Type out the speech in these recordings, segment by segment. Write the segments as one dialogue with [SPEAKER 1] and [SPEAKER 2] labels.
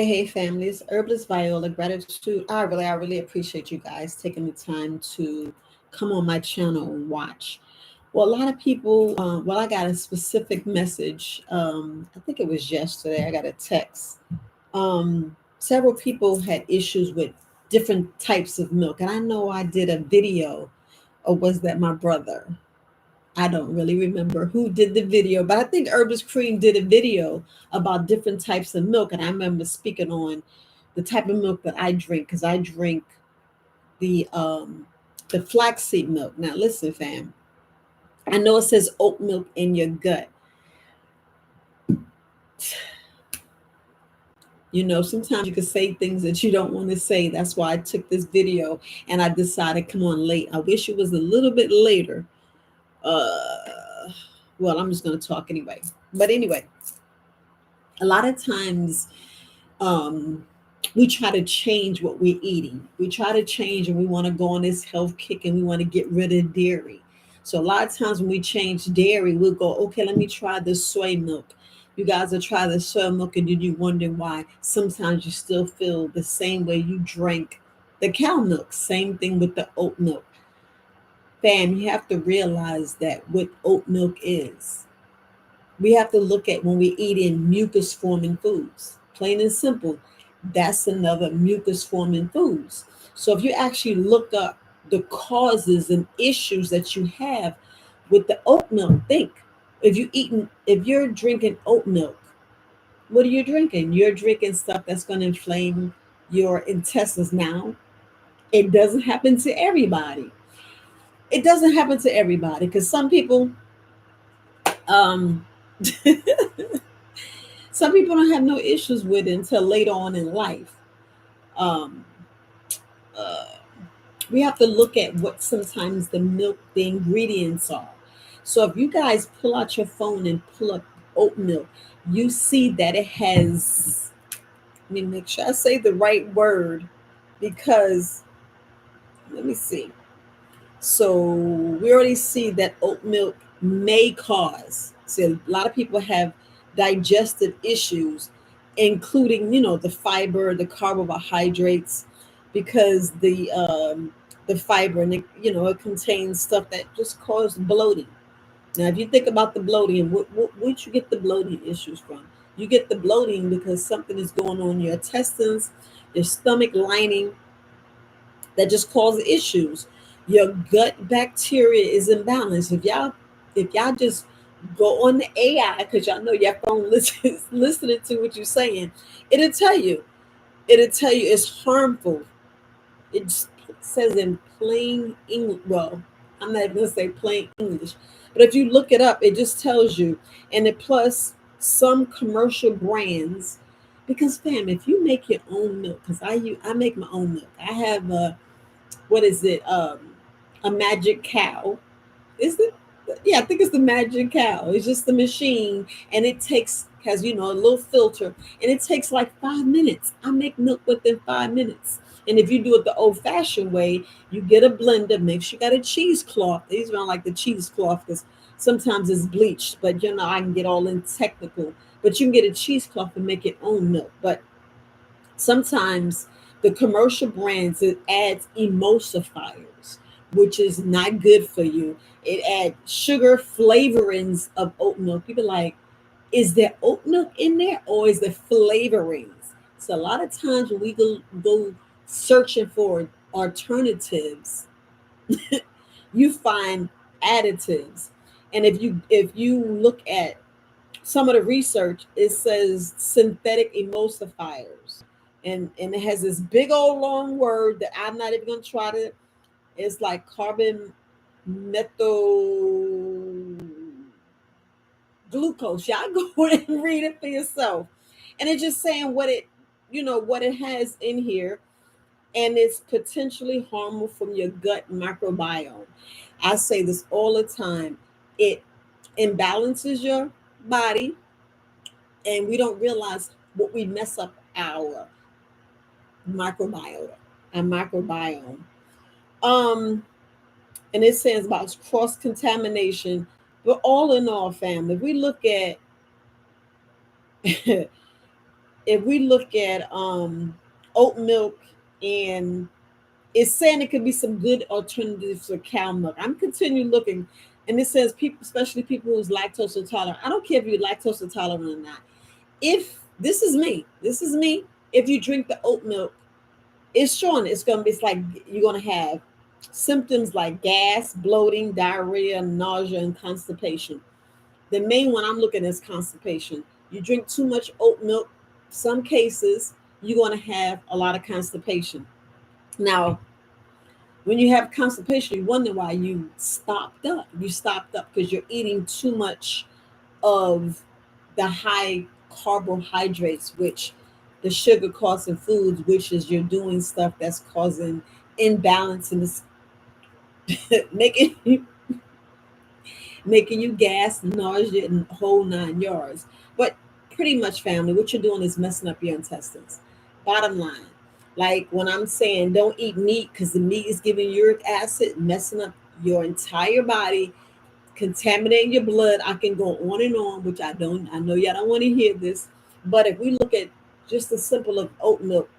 [SPEAKER 1] Hey, families, Herbalist Viola, gratitude. I really appreciate you guys taking the time to come on my channel and watch. Well, a lot of people, I got a specific message. I think it was yesterday. I got a text. Several people had issues with different types of milk. And I know I did a video, or was that my brother? I don't really remember who did the video, but I think Herbalist Cream did a video about different types of milk. And I remember speaking on the type of milk that I drink because I drink the flaxseed milk. Now listen, fam. I know it says oat milk in your gut. You know, sometimes you can say things that you don't want to say. That's why I took this video and I decided, come on, late. I wish it was a little bit later. Well, I'm just going to talk anyway. But anyway, a lot of times um, we try to change what we're eating. We try to change and we want to go on this health kick and we want to get rid of dairy. So a lot of times when we change dairy, we'll go, okay, let me try this soy milk. You guys will try the soy milk and then you wonder why sometimes you still feel the same way you drank the cow milk. Same thing with the oat milk. Fam, you have to realize that what oat milk is. We have to look at when we eat in mucus forming foods. Plain and simple, that's another mucus forming foods. So if you actually look up the causes and issues that you have with the oat milk, think if you're drinking oat milk, what are you drinking? You're drinking stuff that's going to inflame your intestines. Now, it doesn't happen to everybody. It doesn't happen to everybody because um some people don't have no issues with it until later on in life. Um, uh, we have to look at what sometimes the ingredients are. So if you guys pull out your phone and pull up oat milk, you see that it has, let me make sure I say the right word because, let me see. So we already see that oat milk may cause. See, a lot of people have digestive issues, including the fiber, the carbohydrates, because the fiber and it contains stuff that just causes bloating. Now, if you think about the bloating, where'd you get the bloating issues from? You get the bloating because something is going on in your intestines, your stomach lining, that just cause issues. Your gut bacteria is imbalanced. If y'all just go on the AI, because y'all know your phone listens listening to what you're saying, it'll tell you. It'll tell you it's harmful. It says in plain English. Well, I'm not even gonna say plain English, but if you look it up, it just tells you. And it plus some commercial brands, because fam, if you make your own milk, because I make my own milk. I have a, what is it? A magic cow. Is it? Yeah, I think it's the magic cow. It's just the machine, and it takes has a little filter, and it takes like 5 minutes. I make milk within 5 minutes. And if you do it the old-fashioned way, you get a blender. Make sure you got a cheesecloth. These are like the cheesecloth because sometimes it's bleached, but I can get all in technical. But you can get a cheesecloth and make your own milk. But sometimes the commercial brands, it adds emulsifiers, which is not good for you. It adds sugar flavorings of oat milk. People like, is there oat milk in there or is there flavorings? So a lot of times when we go searching for alternatives, you find additives. And if you look at some of the research, it says synthetic emulsifiers, and it has this big old long word that I'm not even gonna try to. It's like carbon methyl glucose. Y'all go and read it for yourself, and it's just saying what it has in here, and it's potentially harmful from your gut microbiome. I say this all the time. It imbalances your body, and we don't realize what we mess up microbiota, our microbiome. Um, and it says about cross contamination. But all in all, family, if we look at if we look at oat milk, and it's saying it could be some good alternatives for cow milk. I'm continuing looking, and it says people, especially people who's lactose intolerant. I don't care if you're lactose intolerant or not. If this is me. If you drink the oat milk, it's showing it's gonna be, it's like you're gonna have symptoms like gas, bloating, diarrhea, nausea, and constipation. The main one I'm looking at is constipation. You drink too much oat milk, some cases you're gonna have a lot of constipation. Now, when you have constipation, you wonder why you stopped up. You stopped up because you're eating too much of the high carbohydrates, which the sugar causing foods, which is you're doing stuff that's causing imbalance in this, making making you gas, nausea, and whole 9 yards. But pretty much, family, what you're doing is messing up your intestines. Bottom line, like when I'm saying don't eat meat because the meat is giving uric acid, messing up your entire body, contaminating your blood. I can go on and on, which I don't. I know y'all don't want to hear this, but if we look at just the simple of oat milk,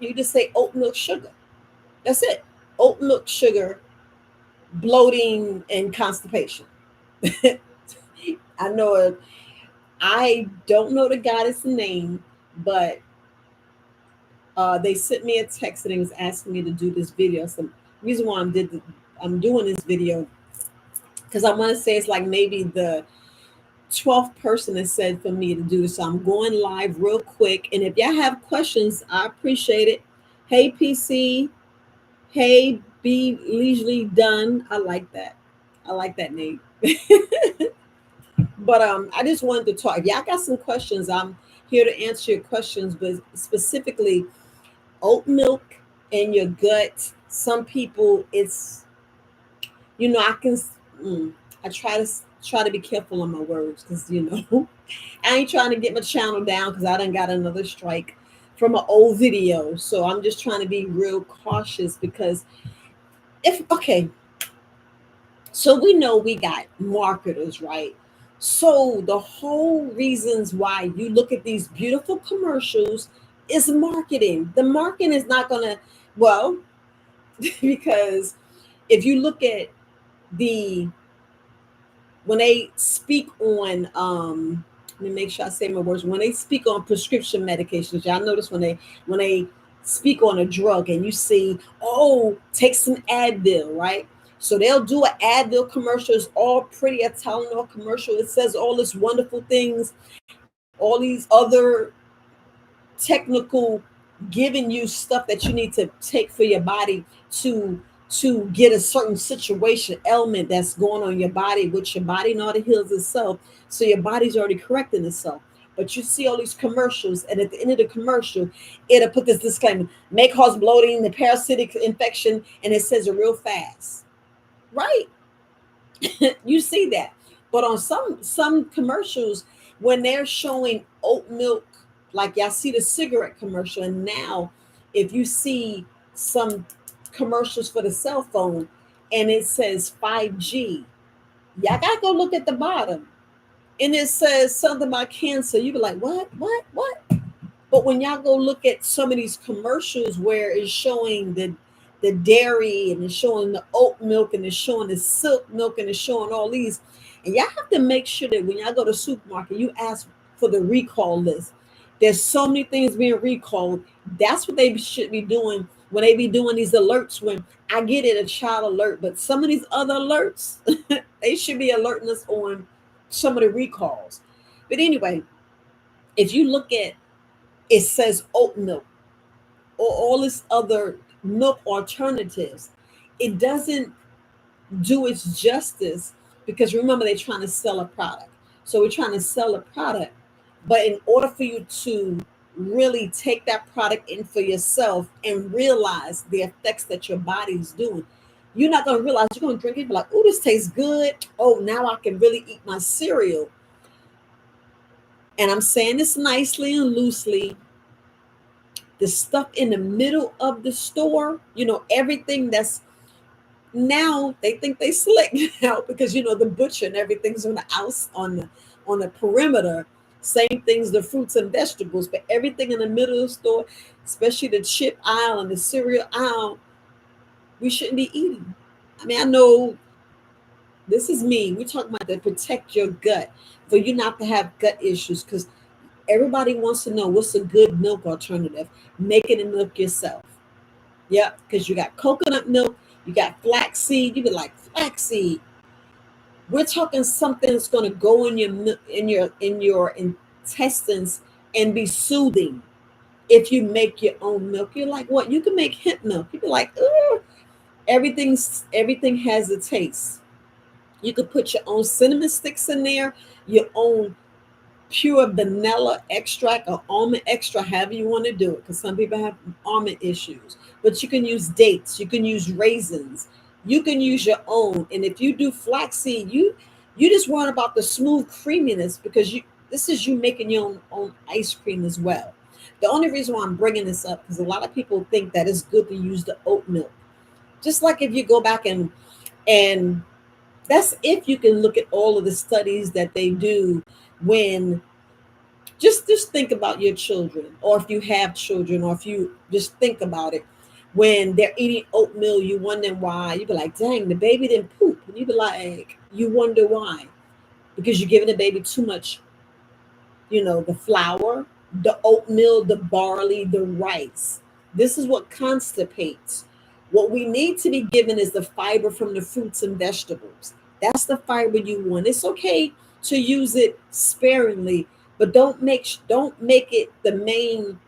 [SPEAKER 1] you just say oat milk sugar. That's it. Oat milk sugar, bloating, and constipation. I know it. I don't know the goddess name, but they sent me a text and they was asking me to do this video. So reason why I'm doing this video because I want to say it's like maybe the 12th person that said for me to do this. So I'm going live real quick. And if y'all have questions, I appreciate it. Hey, PC. Hey, Be Leisurely Done. I like that. I like that name. But I just wanted to talk. If y'all got some questions, I'm here to answer your questions. But specifically, oat milk in your gut. Some people, it's I can. I try to be careful on my words because I ain't trying to get my channel down because I done got another strike from an old video. So I'm just trying to be real cautious because if okay, so we know we got marketers, right? So the whole reasons why you look at these beautiful commercials is marketing. The marketing is not gonna well because if you look at the when they speak on let me make sure I say my words. When they speak on prescription medications, y'all notice when they speak on a drug and you see, oh, take some Advil, right? So they'll do an Advil commercial. It's all pretty, a Tylenol commercial. It says all this wonderful things, all these other technical, giving you stuff that you need to take for your body to get a certain situation element that's going on in your body, which your body know how to heals itself. So your body's already correcting itself. But you see all these commercials, and at the end of the commercial, it'll put this disclaimer: may cause bloating, the parasitic infection, and it says it real fast, right? You see that. But on some commercials, when they're showing oat milk, like y'all see the cigarette commercial, and now if you see some commercials for the cell phone and it says 5G, y'all gotta go look at the bottom. And it says something about cancer. You be like, what? But when y'all go look at some of these commercials where it's showing the dairy and it's showing the oat milk and it's showing the silk milk and it's showing all these, and y'all have to make sure that when y'all go to the supermarket, you ask for the recall list. There's so many things being recalled. That's what they should be doing when they be doing these alerts. When I get it, a child alert, but some of these other alerts, they should be alerting us on some of the recalls. But anyway, if you look at it says oat milk or all this other milk alternatives, it doesn't do its justice because remember they're trying to sell a product. So we're trying to sell a product, but in order for you to really take that product in for yourself and realize the effects that your body's doing, you're not going to realize. You're going to drink it, be like, oh, this tastes good. Oh, now I can really eat my cereal. And I'm saying this nicely and loosely. The stuff in the middle of the store, everything that's now they think they slick now because the butcher and everything's on the house on the perimeter. Same things, the fruits and vegetables, but everything in the middle of the store, especially the chip aisle and the cereal aisle, we shouldn't be eating. I mean, I know this is me. We're talking about to protect your gut for you not to have gut issues because everybody wants to know what's a good milk alternative. Making the milk yourself. Yep, because you got coconut milk, you got flaxseed. You be like flaxseed. We're talking something that's going to go in your intestines and be soothing. If you make your own milk, you're like, what? You can make hemp milk. You be like, oh, everything has a taste. You could put your own cinnamon sticks in there, your own pure vanilla extract or almond extract, however you want to do it, because some people have almond issues. But you can use dates, you can use raisins, you can use your own. And if you do flaxseed, you just worry about the smooth creaminess because you this is you making your own ice cream as well. The only reason why I'm bringing this up because a lot of people think that it's good to use the oat milk. Just like if you go back and that's if you can look at all of the studies that they do when just think about your children or if you have children or if you just think about it when they're eating oatmeal you wonder why you be like dang the baby didn't poop and you be like you wonder why because you're giving the baby too much the flour, the oatmeal, the barley, the rice. This is what constipates. What we need to be given is the fiber from the fruits and vegetables. That's the fiber you want. It's okay to use it sparingly, but don't make it the main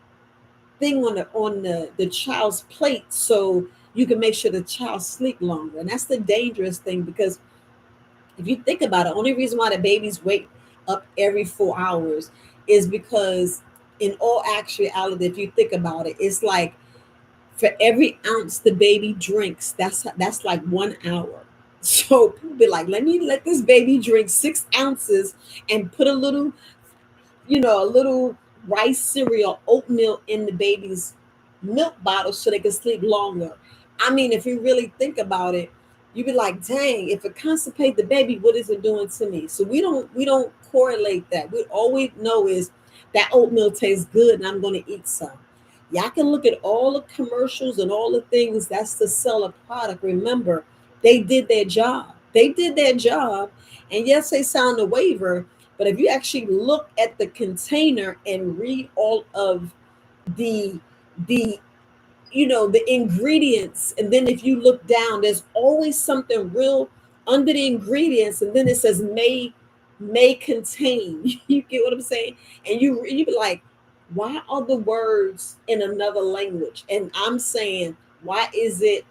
[SPEAKER 1] thing on the child's plate so you can make sure the child sleep longer. And that's the dangerous thing because if you think about it, only reason why the babies wake up every 4 hours is because, in all actuality, if you think about it, it's like for every ounce the baby drinks, that's like 1 hour. So people be like, let me let this baby drink 6 ounces and put a little rice cereal, oatmeal in the baby's milk bottle so they can sleep longer. I mean, if you really think about it, you'd be like, dang, if it constipate the baby, what is it doing to me? So we don't correlate that. We all we know is that oatmeal tastes good and I'm gonna eat some. Y'all can look at all the commercials and all the things that's to sell a product. Remember, they did their job. They did their job. And yes, they sound a waiver, but if you actually look at the container and read all of the the the ingredients, and then if you look down, there's always something real under the ingredients, and then it says may contain. You get what I'm saying? And you be like, why are the words in another language? And I'm saying, why is it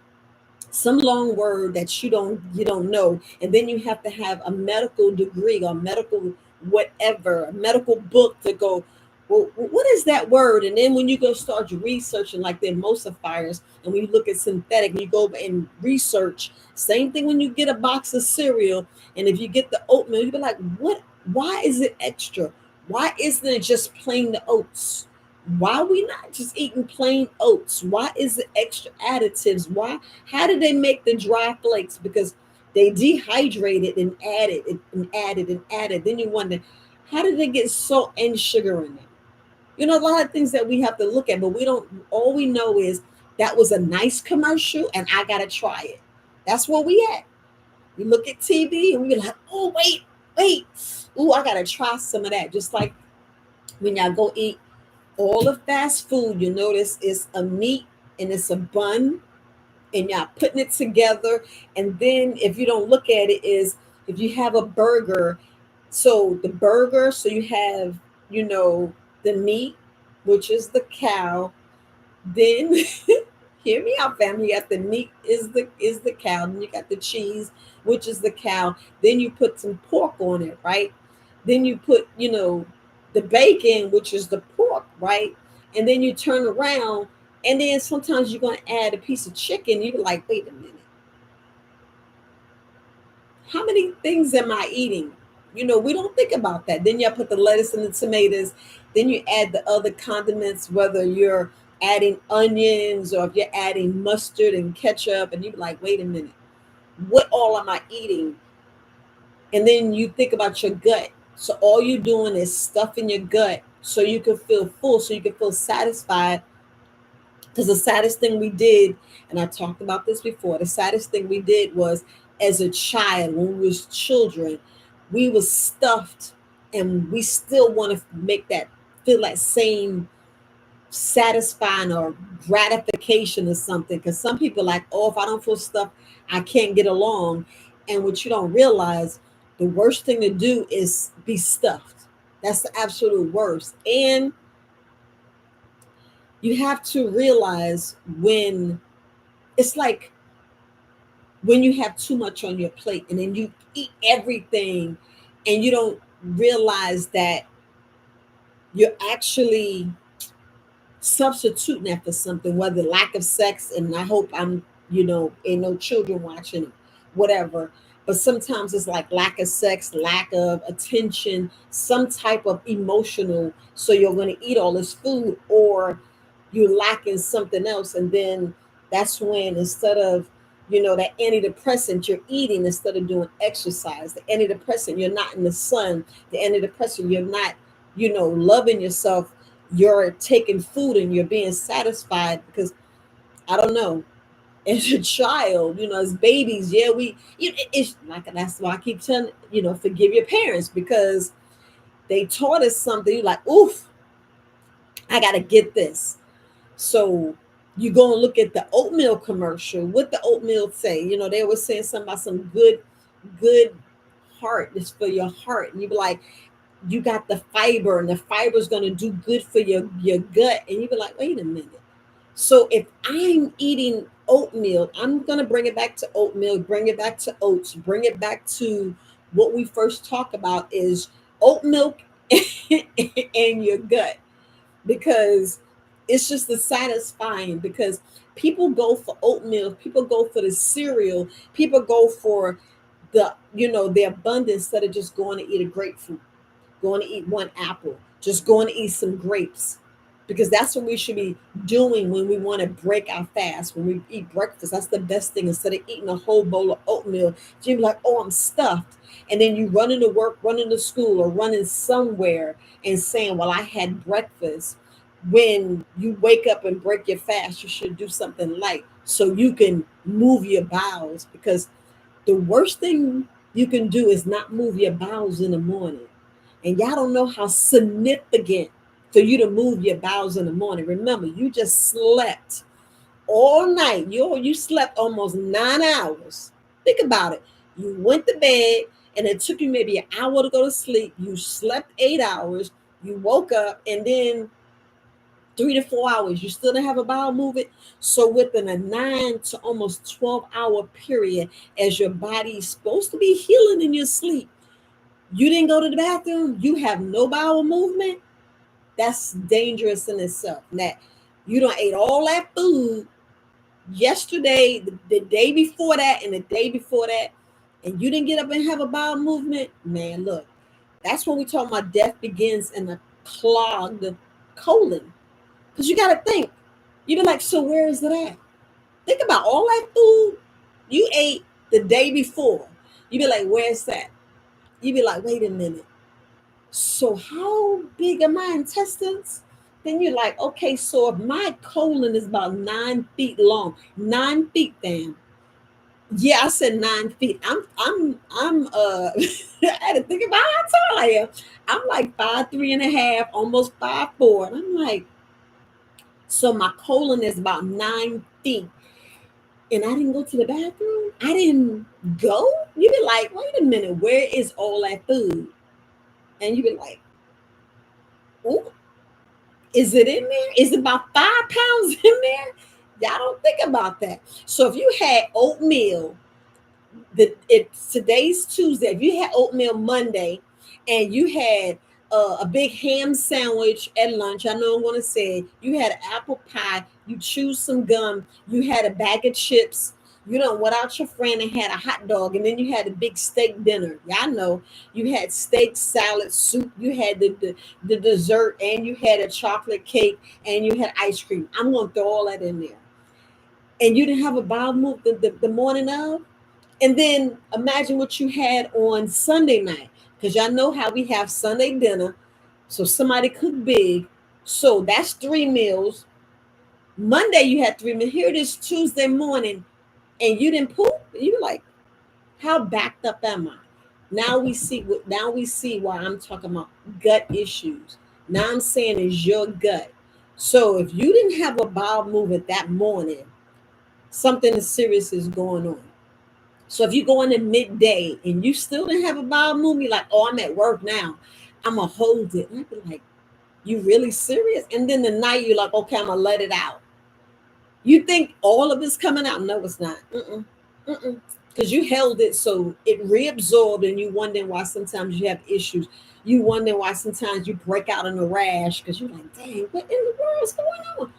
[SPEAKER 1] some long word that you don't know and then you have to have a medical degree or medical whatever a medical book to go well what is that word and then when you go start researching like the emulsifiers and when you look at synthetic and you go and research same thing when you get a box of cereal and if you get the oatmeal you be like what why is it extra why isn't it just plain the oats why are we not just eating plain oats? Why is it extra additives? Why? How did they make the dry flakes? Because they dehydrated and added. Then you wonder, how did they get salt and sugar in them? A lot of things that we have to look at, but we don't. All we know is that was a nice commercial, and I gotta try it. That's where we at. We look at TV and we be like, oh wait, ooh, I gotta try some of that. Just like when y'all go eat all the fast food, you notice it's a meat and it's a bun, and y'all putting it together. And then if you don't look at it, is if you have a burger, so the burger, so you have, the meat, which is the cow. Then hear me out, family. You got the meat is the cow, then you got the cheese, which is the cow. Then you put some pork on it, right? Then you put, the bacon, which is the pork, right? And then you turn around, and then sometimes you're gonna add a piece of chicken. You're like, wait a minute, how many things am I eating? We don't think about that. Then you put the lettuce and the tomatoes. Then you add the other condiments, whether you're adding onions or if you're adding mustard and ketchup, and you're like, wait a minute, what all am I eating? And then you think about your gut. So all you're doing is stuffing your gut so you can feel full, so you can feel satisfied. Because the saddest thing we did, and I talked about this before, the saddest thing we did was as a child, when we was children, we was stuffed, and we still want to make that feel that same satisfying or gratification or something. Because some people like, oh, if I don't feel stuffed, I can't get along. And what you don't realize, the worst thing to do is be stuffed. That's the absolute worst. And you have to realize when it's like when you have too much on your plate and then you eat everything and you don't realize that you're actually substituting that for something, whether lack of sex, and I hope I'm, ain't no children watching, whatever. But sometimes it's like lack of sex, lack of attention, some type of emotional. So you're going to eat all this food, or you're lacking something else. And then that's when instead of, that antidepressant you're eating, instead of doing exercise, the antidepressant, you're not in the sun, the antidepressant, you're not, loving yourself, you're taking food and you're being satisfied. Because I don't know, as a child, as babies, yeah, it's like, that's why I keep telling, forgive your parents, because they taught us something. You're like, oof, I gotta get this. So you go and look at the oatmeal commercial. What the oatmeal say? They were saying something about some good heart. It's for your heart. And you be like, you got the fiber, and the fiber is going to do good for your gut. And you be like, wait a minute. So if I'm eating oatmeal, I'm going to bring it back to oatmeal, bring it back to oats, bring it back to what we first talked about is oat milk and your gut, because it's just the satisfying. Because people go for oatmeal, people go for the cereal, people go for the abundance, instead of just going to eat a grapefruit, going to eat one apple, just going to eat some grapes. Because that's what we should be doing when we want to break our fast. When we eat breakfast, that's the best thing. Instead of eating a whole bowl of oatmeal, you're like, oh, I'm stuffed. And then you running to work, running to school, or running somewhere and saying, well, I had breakfast. When you wake up and break your fast, you should do something light so you can move your bowels. Because the worst thing you can do is not move your bowels in the morning. And y'all don't know how significant for you to move your bowels in the morning. Remember, you just slept all night. You slept almost 9 hours. Think about it. You went to bed and it took you maybe an hour to go to sleep. You slept 8 hours. You woke up, and then 3 to 4 hours, you still didn't have a bowel movement. So within a 9 to almost 12 hour period, as your body is supposed to be healing in your sleep, you didn't go to the bathroom, you have no bowel movement. That's dangerous in itself. That you don't ate all that food yesterday, the day before that, and the day before that, and you didn't get up and have a bowel movement. Man, look, that's when we talk about death begins in a clogged colon. Because you got to think, you be like, so where is it at? Think about all that food you ate the day before. You be like, where's that? You be like, wait a minute. So how big are my intestines? Then you're like, okay, so if my colon is about 9 feet long, 9 feet, then yeah, I said 9 feet. I'm I had to think about how tall I am. I'm like 5'3" and a half, almost 5'4". And I'm like, so my colon is about 9 feet. And I didn't go to the bathroom. I didn't go. You be like, wait a minute, where is all that food? And you be like, oh, is it in there? Is it about 5 pounds in there? Y'all don't think about that. So if you had oatmeal, it's today's Tuesday. If you had oatmeal Monday, and you had a big ham sandwich at lunch, I know I'm going to say you had an apple pie, you chewed some gum, you had a bag of chips, you done went out your friend and had a hot dog, and then you had a big steak dinner. Y'all know you had steak, salad, soup, you had the dessert, and you had a chocolate cake, and you had ice cream. I'm going to throw all that in there. And you didn't have a bowel move the morning of? And then imagine what you had on Sunday night. Because y'all know how we have Sunday dinner. So somebody cooked big. So that's 3 meals. Monday you had 3 meals. Here it is Tuesday morning and you didn't poop. You were like, how backed up am I? Now we see why I'm talking about gut issues. Now I'm saying is your gut. So if you didn't have a bowel movement that morning, something serious is going on. So if you go into midday and you still didn't have a bowel movement, you're like, oh, I'm at work now. I'm going to hold it. And I'd be like, you really serious? And then the night you're like, okay, I'm going to let it out. You think all of it's coming out? No, it's not. Mm-mm. Mm-mm. Because you held it so it reabsorbed, and you wondering why sometimes you have issues. You wonder why sometimes you break out in a rash because you're like, dang, what in the world is going on?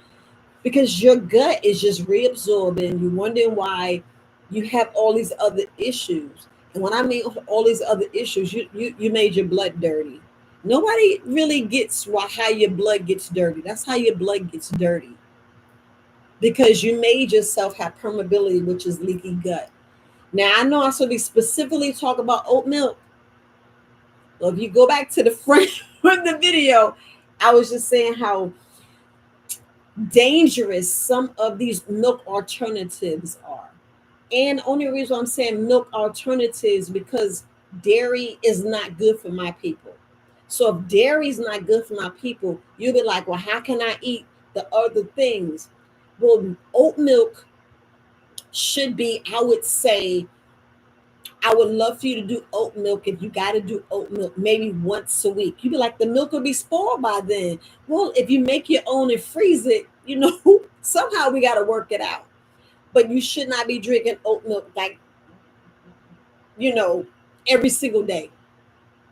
[SPEAKER 1] Because your gut is just reabsorbing. You're wondering why you have all these other issues. And when I mean all these other issues, you made your blood dirty. Nobody really gets why how your blood gets dirty. That's how your blood gets dirty because you made yourself have permeability, which is leaky gut. Now I know I should be specifically talk about oat milk. Well, if you go back to the front of the video, I was just saying how dangerous some of these milk alternatives are. And only reason I'm saying milk alternatives because dairy is not good for my people. So if dairy is not good for my people, you'll be like, well, how can I eat the other things? Well, oat milk should be, I would say, I would love for you to do oat milk if you got to do oat milk maybe once a week. You'd be like, the milk will be spoiled by then. Well, if you make your own and freeze it, somehow we got to work it out. But you should not be drinking oat milk like, you know, every single day.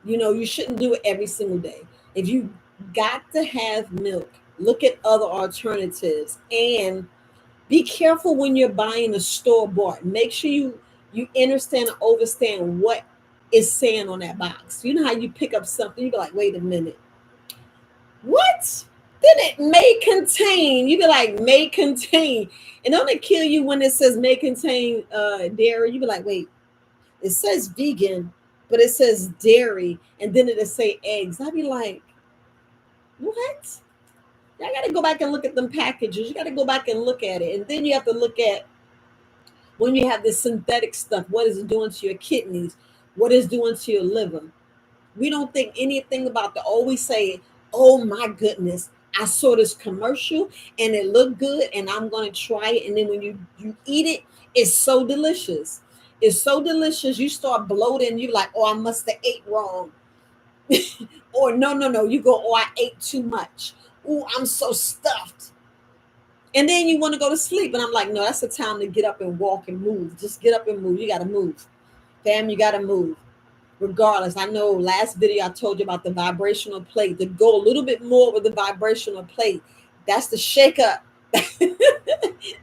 [SPEAKER 1] You shouldn't do it every single day. If you got to have milk, look at other alternatives and be careful when you're buying a store bought. Make sure you understand and understand what is saying on that box. You know how you pick up something, you be like, wait a minute, what? Then it may contain. You be like, may contain, and don't it kill you when it says may contain dairy? You be like, wait, it says vegan, but it says dairy, and then it'll say eggs. I'd be like, what? I got to go back and look at them packages. You got to go back and look at it, and then you have to look at when you have this synthetic stuff. What is it doing to your kidneys? What is it doing to your liver? We don't think anything about the. Always say, "Oh my goodness, I saw this commercial and it looked good, and I'm going to try it." And then when you eat it, it's so delicious. It's so delicious. You start bloating. You like, "Oh, I must have ate wrong," or no. You go, "Oh, I ate too much. Oh, I'm so stuffed." And then you want to go to sleep. And I'm like, no, that's the time to get up and walk and move. Just get up and move. You got to move. Fam, you got to move. Regardless, I know last video I told you about the vibrational plate. To go a little bit more with the vibrational plate. That's the shake up.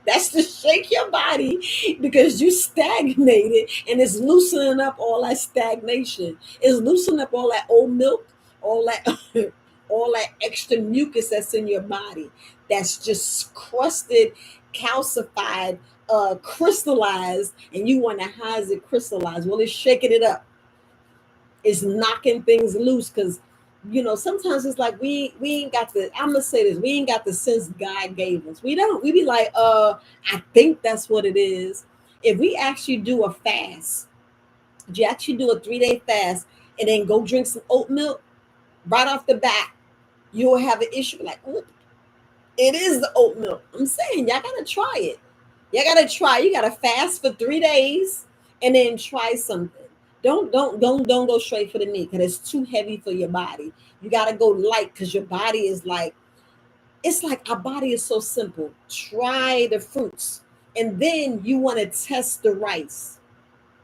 [SPEAKER 1] That's to shake your body because you stagnated and it's loosening up all that stagnation. It's loosening up all that old milk, all that all that extra mucus that's in your body that's just crusted, calcified, crystallized, and you wonder how is it crystallized? Well, it's shaking it up. It's knocking things loose because sometimes it's like we ain't got the I'm gonna say this, we ain't got the sense God gave us. We don't. We be like, I think that's what it is. If we actually do a fast, if you actually do a 3-day fast and then go drink some oat milk right off the bat, you'll have an issue like, oh, it is the oat milk. I'm saying y'all gotta try it. Y'all gotta try. You gotta fast for 3 days and then try something. Don't go straight for the meat because it's too heavy for your body. You gotta go light because your body is like, it's like our body is so simple. Try the fruits. And then you want to test the rice.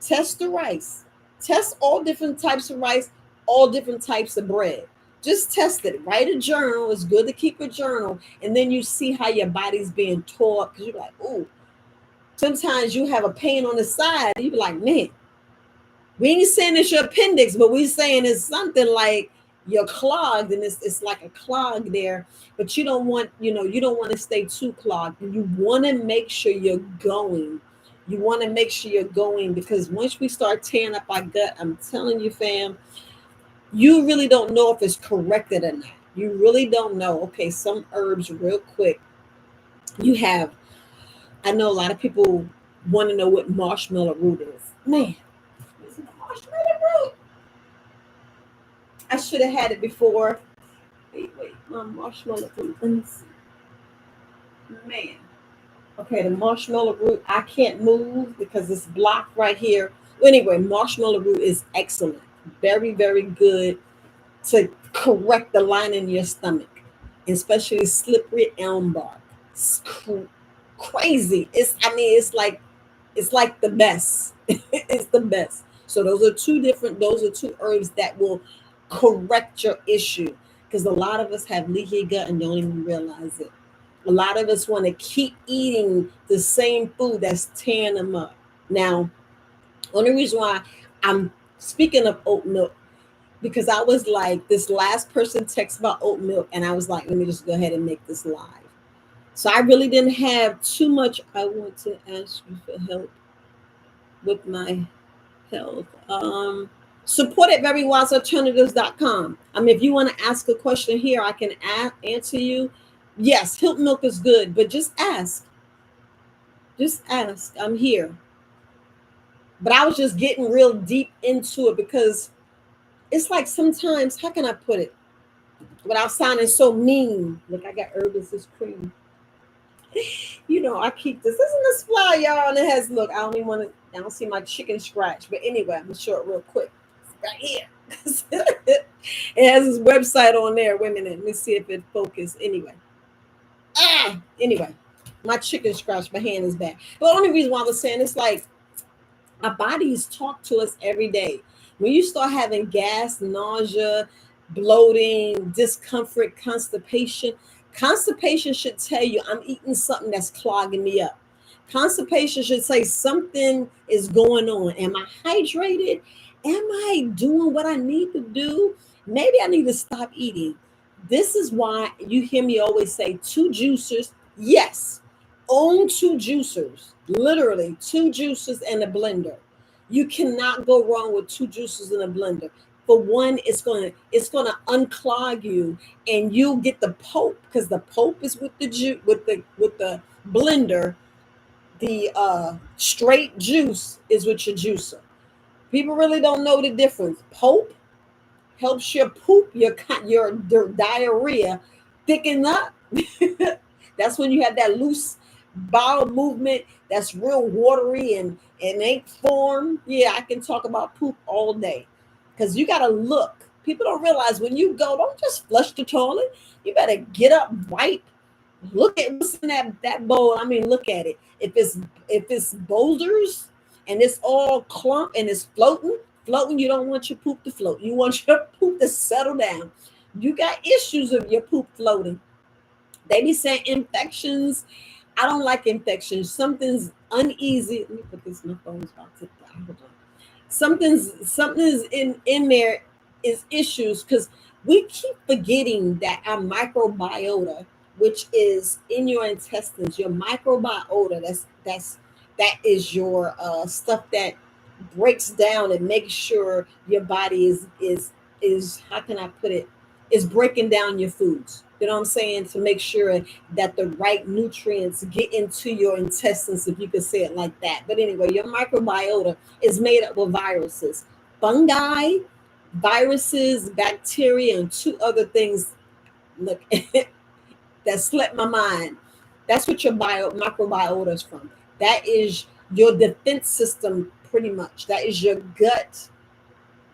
[SPEAKER 1] Test the rice. Test all different types of rice, all different types of bread. Just test it. Write a journal. It's good to keep a journal. And then you see how your body's being tore up because you're like, oh, sometimes you have a pain on the side. You be like, man, we ain't saying it's your appendix, but we saying it's something like you're clogged and it's like a clog there. But you don't want, you don't want to stay too clogged. You want to make sure you're going. You want to make sure you're going because once we start tearing up our gut, I'm telling you, fam, You really don't know if it's corrected or not. You really don't know. Okay, some herbs, real quick. You have, I know a lot of people want to know what marshmallow root is. Man, is it marshmallow root? I should have had it before. Wait, my marshmallow root. Let me see. Man. Okay, the marshmallow root, I can't move because it's blocked right here. Anyway, marshmallow root is excellent. Very, very good to correct the line in your stomach, especially slippery elm bark. It's crazy. It's like the best. It's the best. So those are two herbs that will correct your issue. Because a lot of us have leaky gut and don't even realize it. A lot of us want to keep eating the same food that's tearing them up. Now, only reason why I'm speaking of oat milk, because I was like, this last person texted about oat milk, and I was like, let me just go ahead and make this live. So I really didn't have too much. I want to ask you for help with my health. Support at verywisealternatives.com. If you want to ask a question here, I can answer you. Yes, Hilt milk is good, but just ask. Just ask. I'm here. But I was just getting real deep into it because it's like sometimes, how can I put it without sounding so mean? Look, I got Herbalist cream. I keep this. Isn't this fly, y'all? And it has, look, I don't even want to, I don't see my chicken scratch. But anyway, I'm going to show it real quick. It's right here. It has his website on there. Wait a minute. Let me see if it focus. Anyway, my chicken scratch, my hand is back. But the only reason why I was saying it's like our bodies talk to us every day. When you start having gas, nausea, bloating, discomfort, constipation should tell you I'm eating something that's clogging me up. Constipation should say something is going on. Am I hydrated? Am I doing what I need to do? Maybe I need to stop eating. This is why you hear me always say two juicers. Yes, own two juicers, literally two juicers and a blender. You cannot go wrong with two juicers in a blender. For one, it's gonna unclog you, and you'll get the pulp because the pulp is with the with the blender. The straight juice is with your juicer. People really don't know the difference. Pulp helps your poop, your diarrhea thicken up. That's when you have that loose bowel movement that's real watery and ain't formed. Yeah, I can talk about poop all day because you got to look. People don't realize when you go, don't just flush the toilet. You better get up, wipe, look at what's in that bowl. Look at it. If it's boulders and it's all clump and it's floating, you don't want your poop to float. You want your poop to settle down. You got issues of your poop floating. They be saying infections. I don't like infections. Something's uneasy. Let me put this. My phone's about to die. Hold on. Something's in there is issues because we keep forgetting that our microbiota, which is in your intestines, your microbiota, that is your stuff that breaks down and makes sure your body is how can I put it, is breaking down your foods. You know what I'm saying? To make sure that the right nutrients get into your intestines, if you could say it like that. But anyway, your microbiota is made up of viruses, fungi, viruses, bacteria, and two other things. Look, that slipped my mind. That's what your microbiota is from. That is your defense system, pretty much. That is your gut.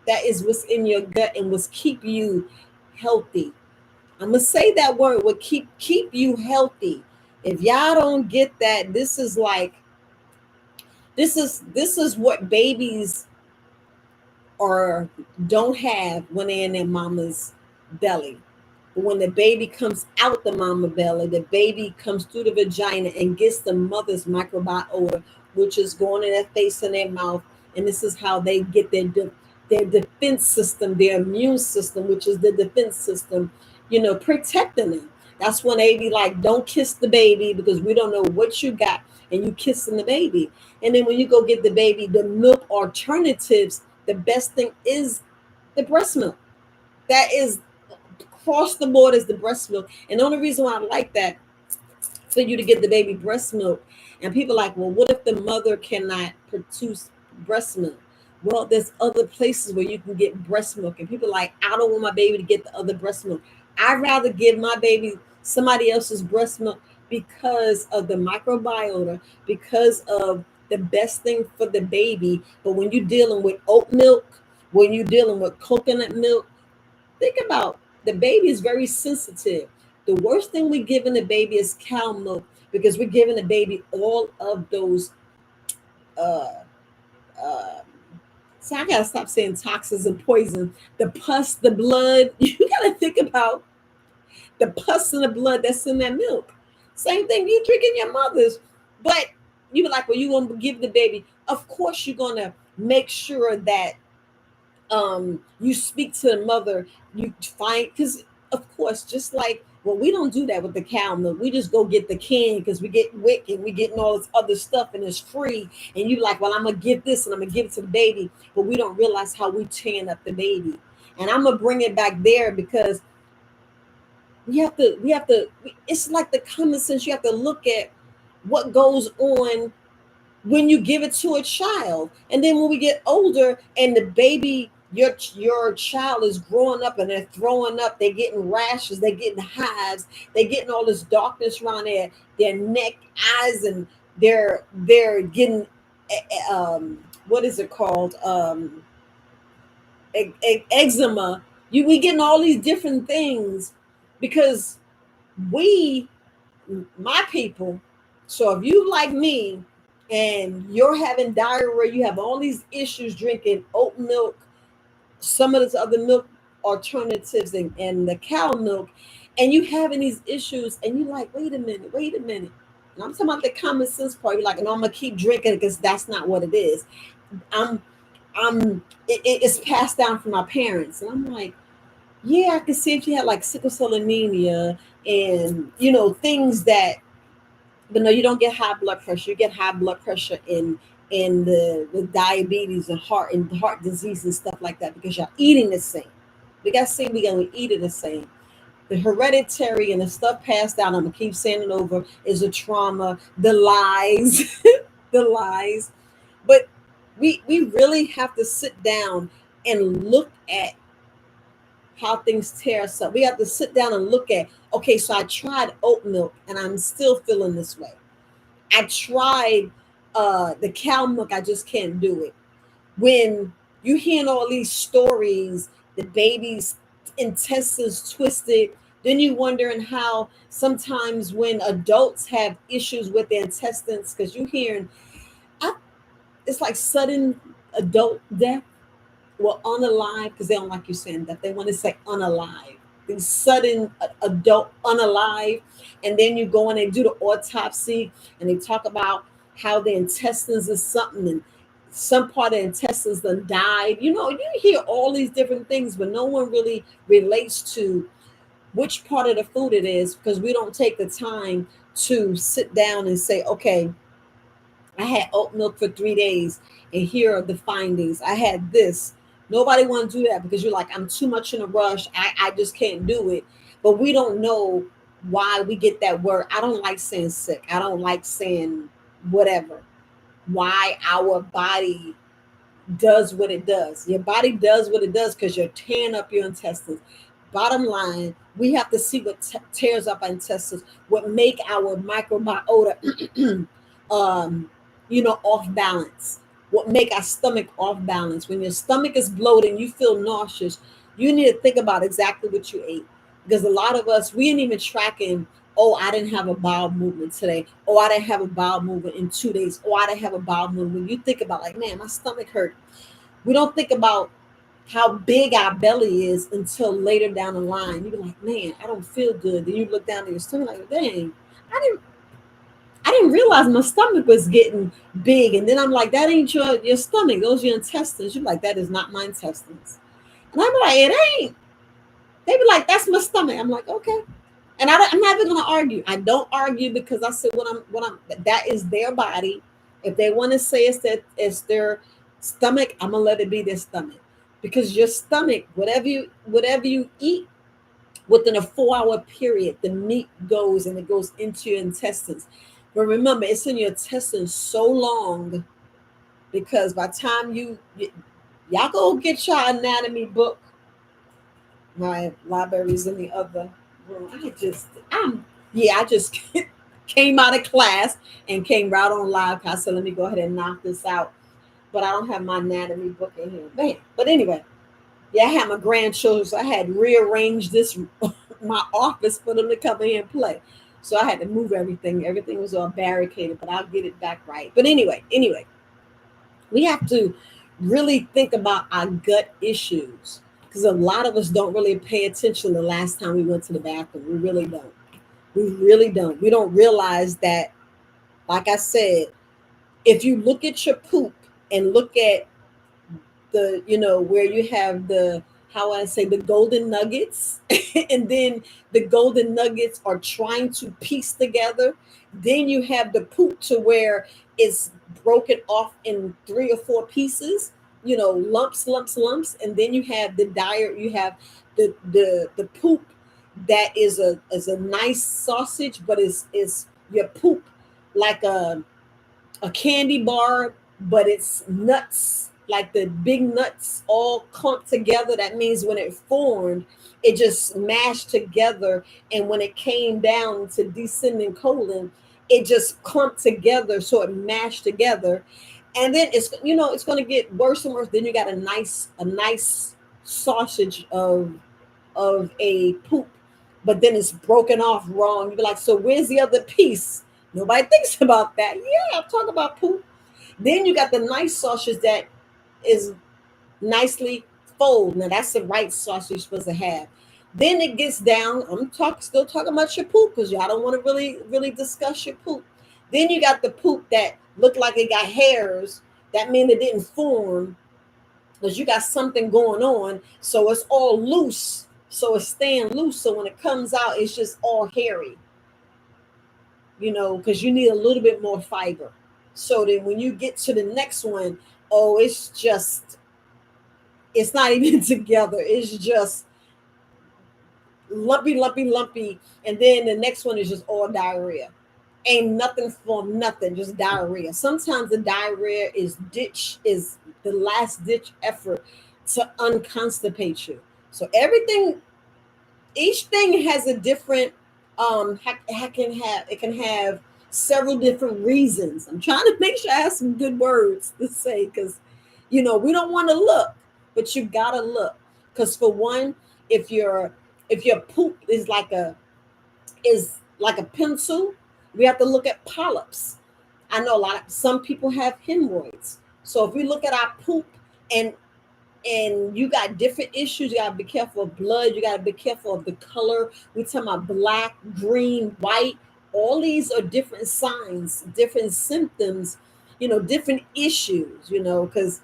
[SPEAKER 1] That is what's in your gut and what's keep you healthy. I'm gonna say that word will keep you healthy. If y'all don't get that, this is what babies or don't have when they're in their mama's belly. But when the baby comes out the mama belly, the baby comes through the vagina and gets the mother's microbiota, which is going in their face and their mouth. And this is how they get their defense system, their immune system, which is the defense system, protecting them. That's when they be like, don't kiss the baby because we don't know what you got, and you kissing the baby. And then when you go get the baby, the milk alternatives, the best thing is the breast milk. That is across the board is the breast milk. And the only reason why I like that for you to get the baby breast milk. And people are like, well, what if the mother cannot produce breast milk? Well, there's other places where you can get breast milk. And people are like, I don't want my baby to get the other breast milk. I'd rather give my baby somebody else's breast milk because of the microbiota, because of the best thing for the baby. But when you're dealing with oat milk, when you're dealing with coconut milk, think about the baby is very sensitive. The worst thing we're giving the baby is cow milk because we're giving the baby all of those. Uh, uh, so I gotta stop saying toxins and poison. The pus, the blood. You gotta think about the pus and the blood that's in that milk. Same thing you drinking your mother's, but you be like, well, you gonna give the baby. Of course, you're gonna make sure that you speak to the mother, you find, because of course, just like, well, we don't do that with the cow milk. We just go get the can because we get wick and we getting all this other stuff and it's free. And you like, well, I'm gonna get this and I'm gonna give it to the baby, but we don't realize how we tearing up the baby. And I'm gonna bring it back there because it's like the common sense. You have to look at what goes on when you give it to a child. And then when we get older and the baby, your child is growing up and they're throwing up, they're getting rashes, they're getting hives, they're getting all this darkness around their neck, eyes, and they're getting what is it called? Eczema. We getting all these different things because we my people. So if you like me and you're having diarrhea, you have all these issues drinking oat milk, some of this other milk alternatives and the cow milk, and you having these issues and you like, wait a minute. And I'm talking about the common sense part. You're like, no, I'm gonna keep drinking because that's not what it is. I'm it's passed down from my parents. And I'm like, yeah, I can see if you had like sickle cell anemia and things that, but no, you don't get high blood pressure. You get high blood pressure in the diabetes and heart disease and stuff like that because you're eating the same. We got to see we're gonna eat it the same. The hereditary and the stuff passed down, I'm gonna keep saying it over, is a trauma, the lies, the lies. But we really have to sit down and look at how things tear us up. We have to sit down and look at, okay, so I tried oat milk and I'm still feeling this way. I tried the cow milk, I just can't do it. When you hearing all these stories, the baby's intestines twisted, then you wondering how sometimes when adults have issues with their intestines, because you hearing, I, it's like sudden adult death. Well, unalive, because they don't like you saying that. They want to say unalive. These sudden adult unalive. And then you go and they do the autopsy and they talk about how the intestines is something and some part of the intestines done died. You hear all these different things, but no one really relates to which part of the food it is because we don't take the time to sit down and say, okay, I had oat milk for 3 days, and here are the findings. I had this. Nobody want to do that because you're like, I'm too much in a rush. I just can't do it. But we don't know why we get that word. I don't like saying sick. I don't like saying whatever. Why our body does what it does. Your body does what it does because you're tearing up your intestines. Bottom line, we have to see what tears up our intestines, what make our microbiota off balance, what make our stomach off balance. When your stomach is bloated and you feel nauseous, you need to think about exactly what you ate. Because a lot of us, we ain't even tracking, oh, I didn't have a bowel movement today. Oh, I didn't have a bowel movement in 2 days. Oh, I didn't have a bowel movement. You think about like, man, my stomach hurt. We don't think about how big our belly is until later down the line. You be like, man, I don't feel good. Then you look down at your stomach like, dang, I didn't I didn't realize my stomach was getting big. And then I'm like, that ain't your stomach. Those are your intestines. You're like, that is not my intestines. And I'm like, it ain't. They be like, that's my stomach. I'm like, okay. And I'm not even gonna argue. I don't argue because I said that is their body. If they want to say it's their stomach, I'm gonna let it be their stomach. because your stomach, whatever you eat, within a 4 hour period, the meat goes and it goes into your intestines. But remember, it's in your intestines so long because by the time y'all go get your anatomy book. My library's in the other room. I just came out of class and came right on live. I said, let me go ahead and knock this out. But I don't have my anatomy book in here. Man. But anyway, yeah, I had my grandchildren, so I had rearranged this my office for them to come in here and play. So I had to move everything. Everything was all barricaded, but I'll get it back right. But anyway, we have to really think about our gut issues because a lot of us don't really pay attention the last time we went to the bathroom. We really don't. We really don't. We don't realize that, like I said, if you look at your poop and look at where you have the, how I say, the golden nuggets, and then the golden nuggets are trying to piece together. Then you have the poop to where it's broken off in 3 or 4 pieces, lumps, and then you have the dire, you have the poop that is a nice sausage, but is your poop like a candy bar, but it's nuts, like the big nuts all clumped together. That means when it formed, it just mashed together. And when it came down to descending colon, it just clumped together. So it mashed together. And then it's going to get worse and worse. Then you got a nice sausage of a poop, but then it's broken off wrong. You be like, so where's the other piece? Nobody thinks about that. Yeah, I'm talking about poop. Then you got the nice sausage that is nicely folded. Now that's the right sausage you're supposed to have. Then it gets down. Still talking about your poop because y'all don't want to really discuss your poop. Then you got the poop that look like it got hairs. That means it didn't form because you got something going on. So it's all loose. So it's staying loose. So when it comes out, it's just all hairy, because you need a little bit more fiber. So then when you get to the next one, oh, it's not even together. It's just lumpy. And then the next one is just all diarrhea. Ain't nothing for nothing, just diarrhea. Sometimes the diarrhea is the last ditch effort to unconstipate you. So each thing has a different it can have several different reasons. I'm trying to make sure I have some good words to say because we don't want to look, but you gotta look. Because for one, if your poop is like a pencil, we have to look at polyps. I know some people have hemorrhoids. So if we look at our poop and you got different issues, you gotta be careful of blood, you gotta be careful of the color. We talking about black, green, white. All these are different signs, different symptoms, different issues, because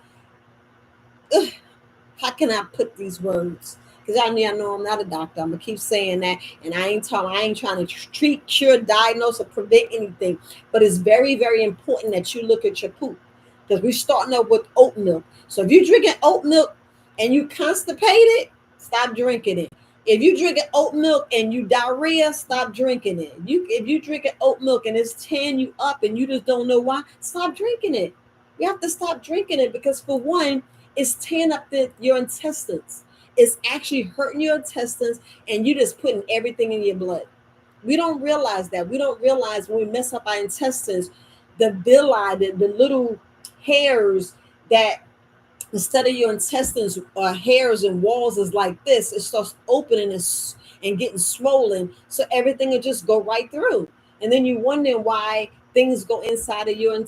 [SPEAKER 1] how can I put these words? Because I know I'm not a doctor. I'm gonna keep saying that, and I ain't trying to treat, cure, diagnose, or prevent anything. But it's very, very important that you look at your poop because we're starting up with oat milk. So if you're drinking oat milk and you constipated, stop drinking it. If you drinking oat milk and you diarrhea, stop drinking it. If you drinking oat milk and it's tearing you up and you just don't know why, stop drinking it. You have to stop drinking it because for one, it's tearing up your intestines. It's actually hurting your intestines, and you just putting everything in your blood. We don't realize that. We don't realize when we mess up our intestines, the villi, the little hairs that instead of your intestines or hairs and walls is like this, it starts opening and getting swollen. So everything will just go right through. And then you wondering why things go inside of your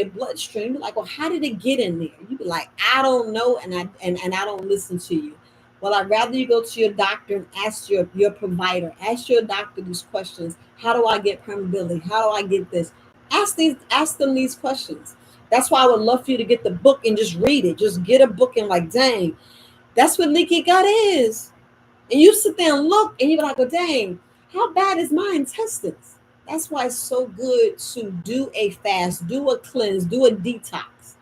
[SPEAKER 1] bloodstream. You're like, well, how did it get in there? You be like, I don't know, and I don't listen to you. Well, I'd rather you go to your doctor and ask your provider, ask your doctor these questions. How do I get permeability? How do I get this? Ask them these questions. That's why I would love for you to get the book and just read it. Just get a book and like, dang, that's what leaky gut is. And you sit there and look and you're like, well, dang, how bad is my intestines? That's why it's so good to do a fast, do a cleanse, do a detox.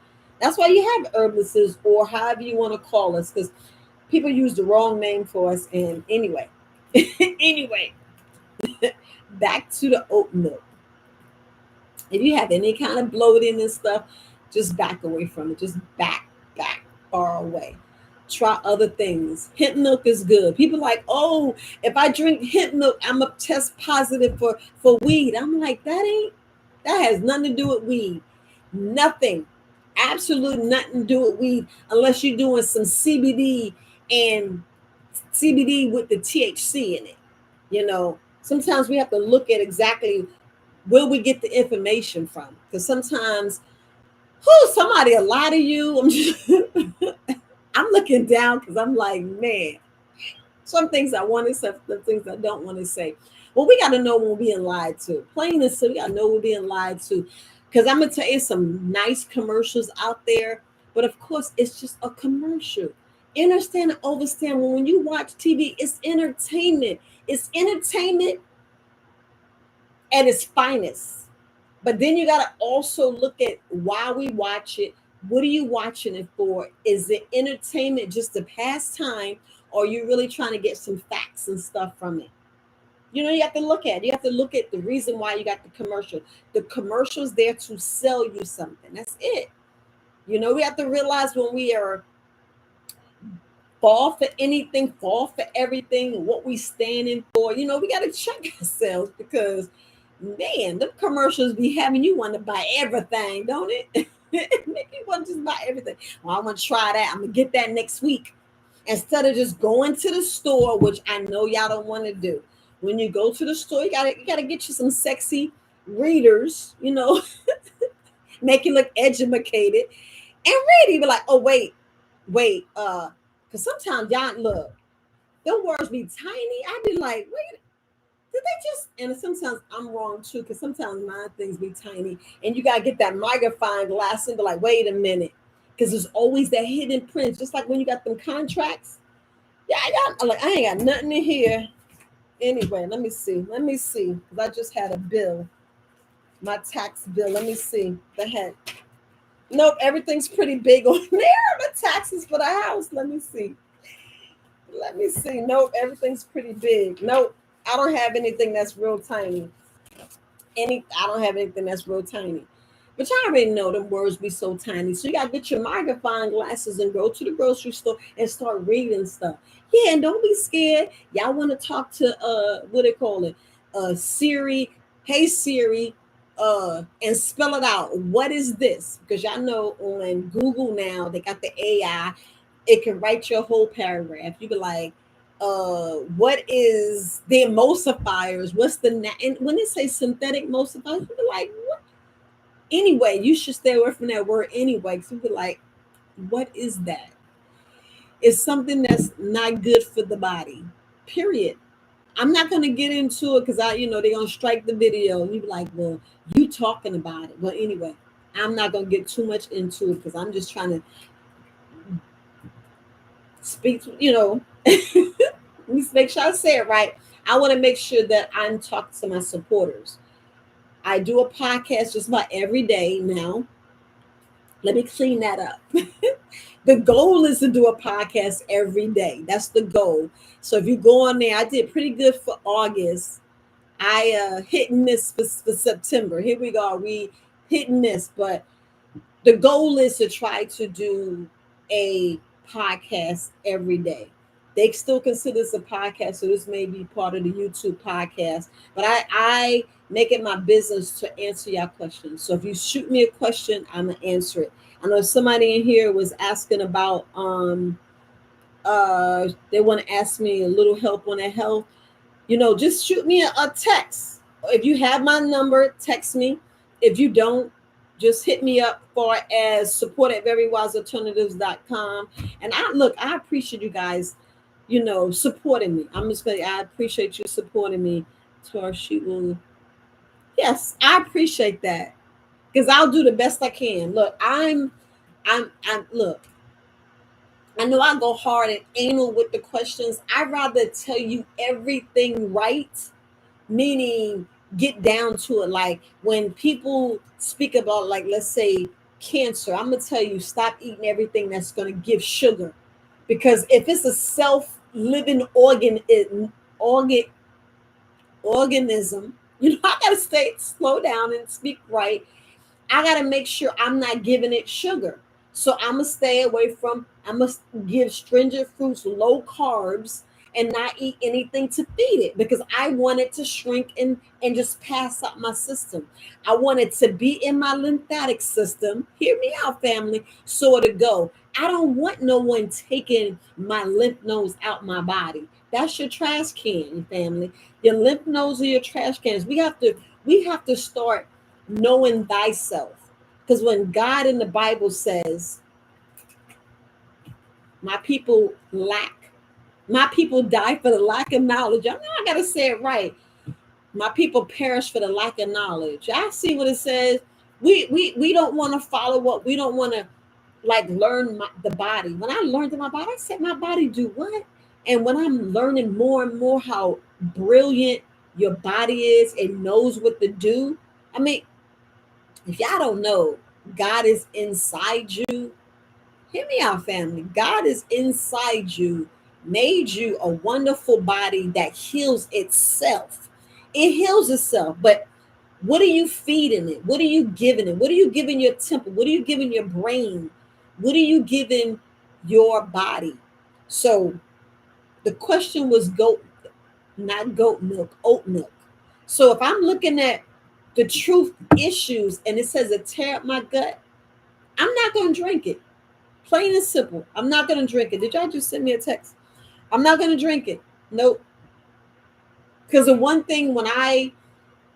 [SPEAKER 1] That's why you have herbalists or however you want to call us, because people use the wrong name for us. And anyway, anyway, back to the oat milk. If you have any kind of bloating and stuff, just back away from it. Just back, far away. Try other things. Hemp milk is good. People like, oh, if I drink hemp milk, I'm a test positive for weed. I'm like, that has nothing to do with weed. Nothing. Absolutely nothing to do with weed unless you're doing some and CBD with the THC in it. Sometimes we have to look at exactly where we get the information from, because sometimes somebody will lie to you. I'm looking down because I'm like, man, some things I want to say, some things I don't want to say. Well, we got to know when we're being lied to. Plain and simple, we got to know we're being lied to. Because I'm going to tell you some nice commercials out there, but of course, it's just a commercial. Understand and understand, when you watch TV, it's entertainment. It's entertainment at its finest. But then you got to also look at why we watch it. What are you watching it for? Is it entertainment, just to pass time, or are you really trying to get some facts and stuff from it? You have to look at it. You have to look at the reason why you got the commercial. The commercial's there to sell you something. That's it. We have to realize when we are fall for anything, fall for everything, what we standing for. We got to check ourselves, because man, the commercials be having you want to buy everything, don't it? Make you want to just buy everything. Well, I want to try that. I'm gonna get that next week, instead of just going to the store, which I know y'all don't want to do. When you go to the store, you gotta get you some sexy readers, make you look educated and read. You be like, oh wait, because sometimes y'all look, them words be tiny. I be like, wait, did they just? And sometimes I'm wrong too, because sometimes my things be tiny, and you gotta get that magnifying glass and be like, wait a minute, because there's always that hidden print, just like when you got them contracts. Yeah, like, I ain't got nothing in here. Anyway, let me see, because I just had a bill, my tax bill. Let me see the heck. Nope, everything's pretty big on there. The taxes for the house. Let me see. Let me see. Nope, everything's pretty big. Nope, I don't have anything that's real tiny. I don't have anything that's real tiny. But y'all already know them words be so tiny. So you gotta get your magnifying glasses and go to the grocery store and start reading stuff. Yeah, and don't be scared. Y'all want to talk to what they call it? Siri. Hey Siri, and spell it out. What is this? Because y'all know on Google now they got the AI. It can write your whole paragraph. You be like, what is the emulsifiers? What's and when they say synthetic emulsifiers, you be like, what? Anyway, you should stay away from that word anyway. Because you be like, what is that? It's something that's not good for the body. Period. I'm not gonna get into it because they're gonna strike the video. And you be like, well, you talking about it. Well, anyway, I'm not gonna get too much into it because I'm just trying to speak, let me make sure I say it right. I want to make sure that I'm talking to my supporters. I do a podcast just about every day now. Let me clean that up. The goal is to do a podcast every day. That's the goal. So if you go on there, I did pretty good for August. I hit and miss for September. Here we go. We hit and miss, but the goal is to try to do a podcast every day. They still consider this a podcast, so this may be part of the YouTube podcast. But I make it my business to answer your questions. So if you shoot me a question, I'm gonna answer it. I know somebody in here was asking about they want to ask me a little help on their health. Just shoot me a text. If you have my number, text me. If you don't, just hit me up for as support at verywisealternatives.com. And I appreciate you guys, supporting me. I appreciate you supporting me. She will. Yes, I appreciate that. Because I'll do the best I can. Look, look, I know I go hard and anal with the questions. I'd rather tell you everything right, meaning get down to it. Like when people speak about, like, let's say cancer, I'm gonna tell you, stop eating everything that's gonna give sugar, because if it's a self living organ organism, I gotta slow down and speak right. I got to make sure I'm not giving it sugar. So I'm going to stay away from, I must give stringent fruits, low carbs, and not eat anything to feed it, because I want it to shrink and just pass out my system. I want it to be in my lymphatic system. Hear me out, family. So to go. I don't want no one taking my lymph nodes out my body. That's your trash can, family. Your lymph nodes are your trash cans. We have to start knowing thyself. Because when God in the Bible says, my people lack, my people die for the lack of knowledge. I know I gotta say it right. My people perish for the lack of knowledge. I see what it says. We don't want to follow what we don't want to like learn the body. When I learned in my body, I said, my body do what? And when I'm learning more and more how brilliant your body is, it knows what to do. I mean, if y'all don't know, God is inside you. Hear me out, family. God is inside you, made you a wonderful body that heals itself. It heals itself, but what are you feeding it? What are you giving it? What are you giving your temple? What are you giving your brain? What are you giving your body? So the question was not goat milk, oat milk. So if I'm looking at the truth issues and it says it tear up my gut, I'm not going to drink it. Plain and simple. I'm not going to drink it. Did y'all just send me a text? I'm not going to drink it. Nope. Because the one thing when I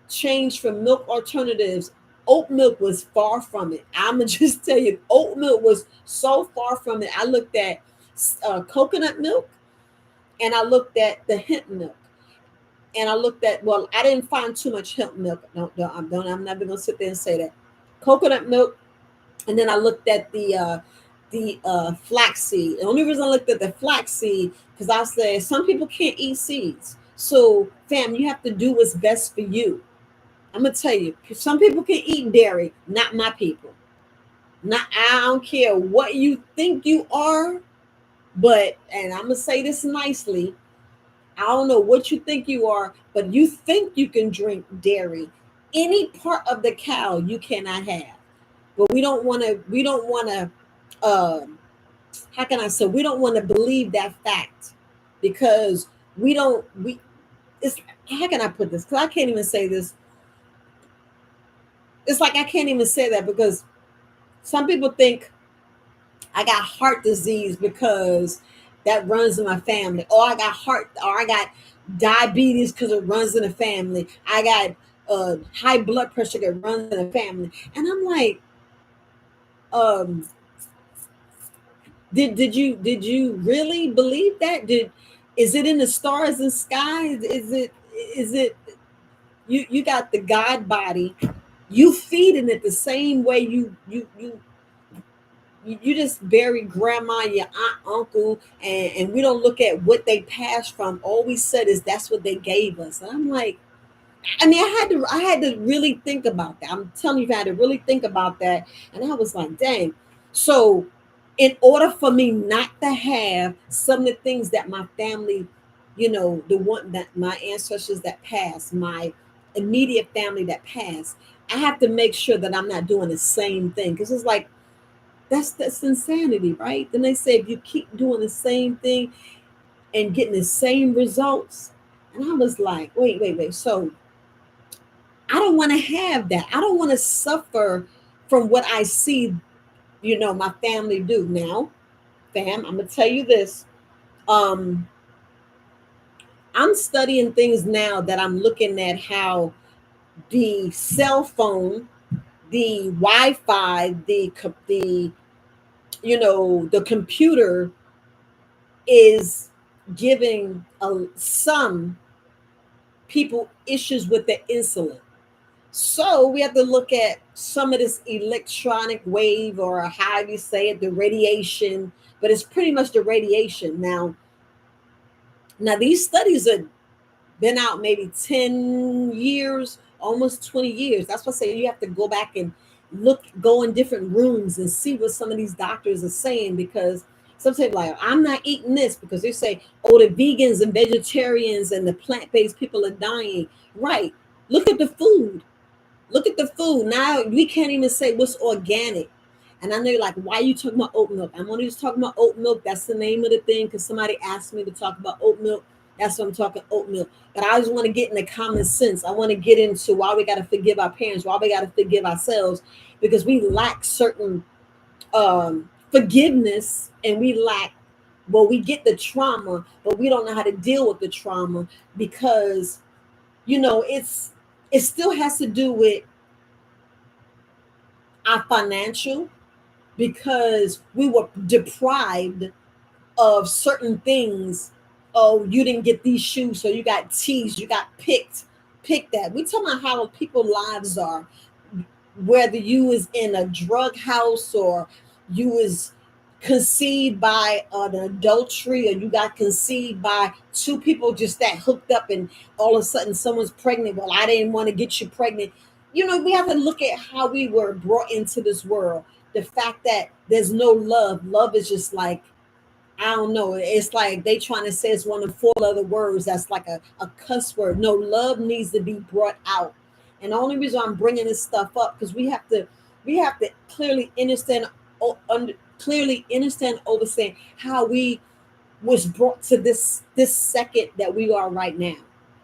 [SPEAKER 1] changed from milk alternatives, oat milk was far from it. I'm going to just tell you, oat milk was so far from it. I looked at coconut milk, and I looked at the hemp milk. And I looked at, well, I didn't find too much hemp milk. I'm never going to sit there and say that. Coconut milk. And then I looked at the flaxseed. The only reason I looked at the flaxseed because I said some people can't eat seeds. So, fam, you have to do what's best for you. I'm gonna tell you, some people can eat dairy, not my people. Not I don't care what you think you are, but and I'm gonna say this nicely. I don't know what you think you are, but you think you can drink dairy. Any part of the cow you cannot have. But we don't want to. We don't want to. How can I say? We don't want to believe that fact because we don't. We. It's how can I put this? Because I can't even say this. It's like I can't even say that because some people think I got heart disease because that runs in my family, or I got or I got diabetes because it runs in the family. I got high blood pressure that runs in the family, and I'm like, um, did you really believe that? Is it in the stars and skies? Is it you got the God body? You feeding it the same way you just bury grandma, your aunt, uncle, and we don't look at what they passed from. All we said is that's what they gave us. And I'm like, I mean, I had to really think about that. I'm telling you, I had to really think about that. And I was like, dang. So in order for me not to have some of the things that my family, the one that my ancestors that passed, my immediate family that passed, I have to make sure that I'm not doing the same thing. Because it's like that's insanity, right? Then they say if you keep doing the same thing and getting the same results. And I was like, wait. So I don't want to have that. I don't want to suffer from what I see, my family do. Now, fam, I'm gonna tell you this. Um, I'm studying things now that I'm looking at how the cell phone, the Wi-Fi, the computer is giving some people issues with the insulin. So we have to look at some of this electronic wave, or how you say it, the radiation, but it's pretty much the radiation. Now these studies have been out maybe 10 years, almost 20 years. That's what I say you have to go back and go in different rooms and see what some of these doctors are saying, because sometimes like, I'm not eating this because they say, oh, the vegans and vegetarians and the plant-based people are dying. Right. Look at the food. Look at the food. Now we can't even say what's organic. And I know you're like, why are you talking about oat milk? I'm only just talking about oat milk. That's the name of the thing because somebody asked me to talk about oat milk. That's what I'm talking, oat milk. But I just want to get into common sense. I want to get into why we got to forgive our parents, why we got to forgive ourselves, because we lack certain forgiveness, and we lack, well, we get the trauma, but we don't know how to deal with the trauma, because it still has to do with our financial, because we were deprived of certain things. Oh, you didn't get these shoes, so you got teased, you got picked at. We talking about how people's lives are, whether you was in a drug house, or you was conceived by an adultery, or you got conceived by two people just that hooked up, and all of a sudden someone's pregnant. Well, I didn't want to get you pregnant. We have to look at how we were brought into this world. The fact that there's no love. Love is just like, I don't know. It's like they trying to say it's one of four other words that's like a cuss word. No, love needs to be brought out. And the only reason I'm bringing this stuff up, because we have to clearly understand, clearly understand, understand how we was brought to this second that we are right now.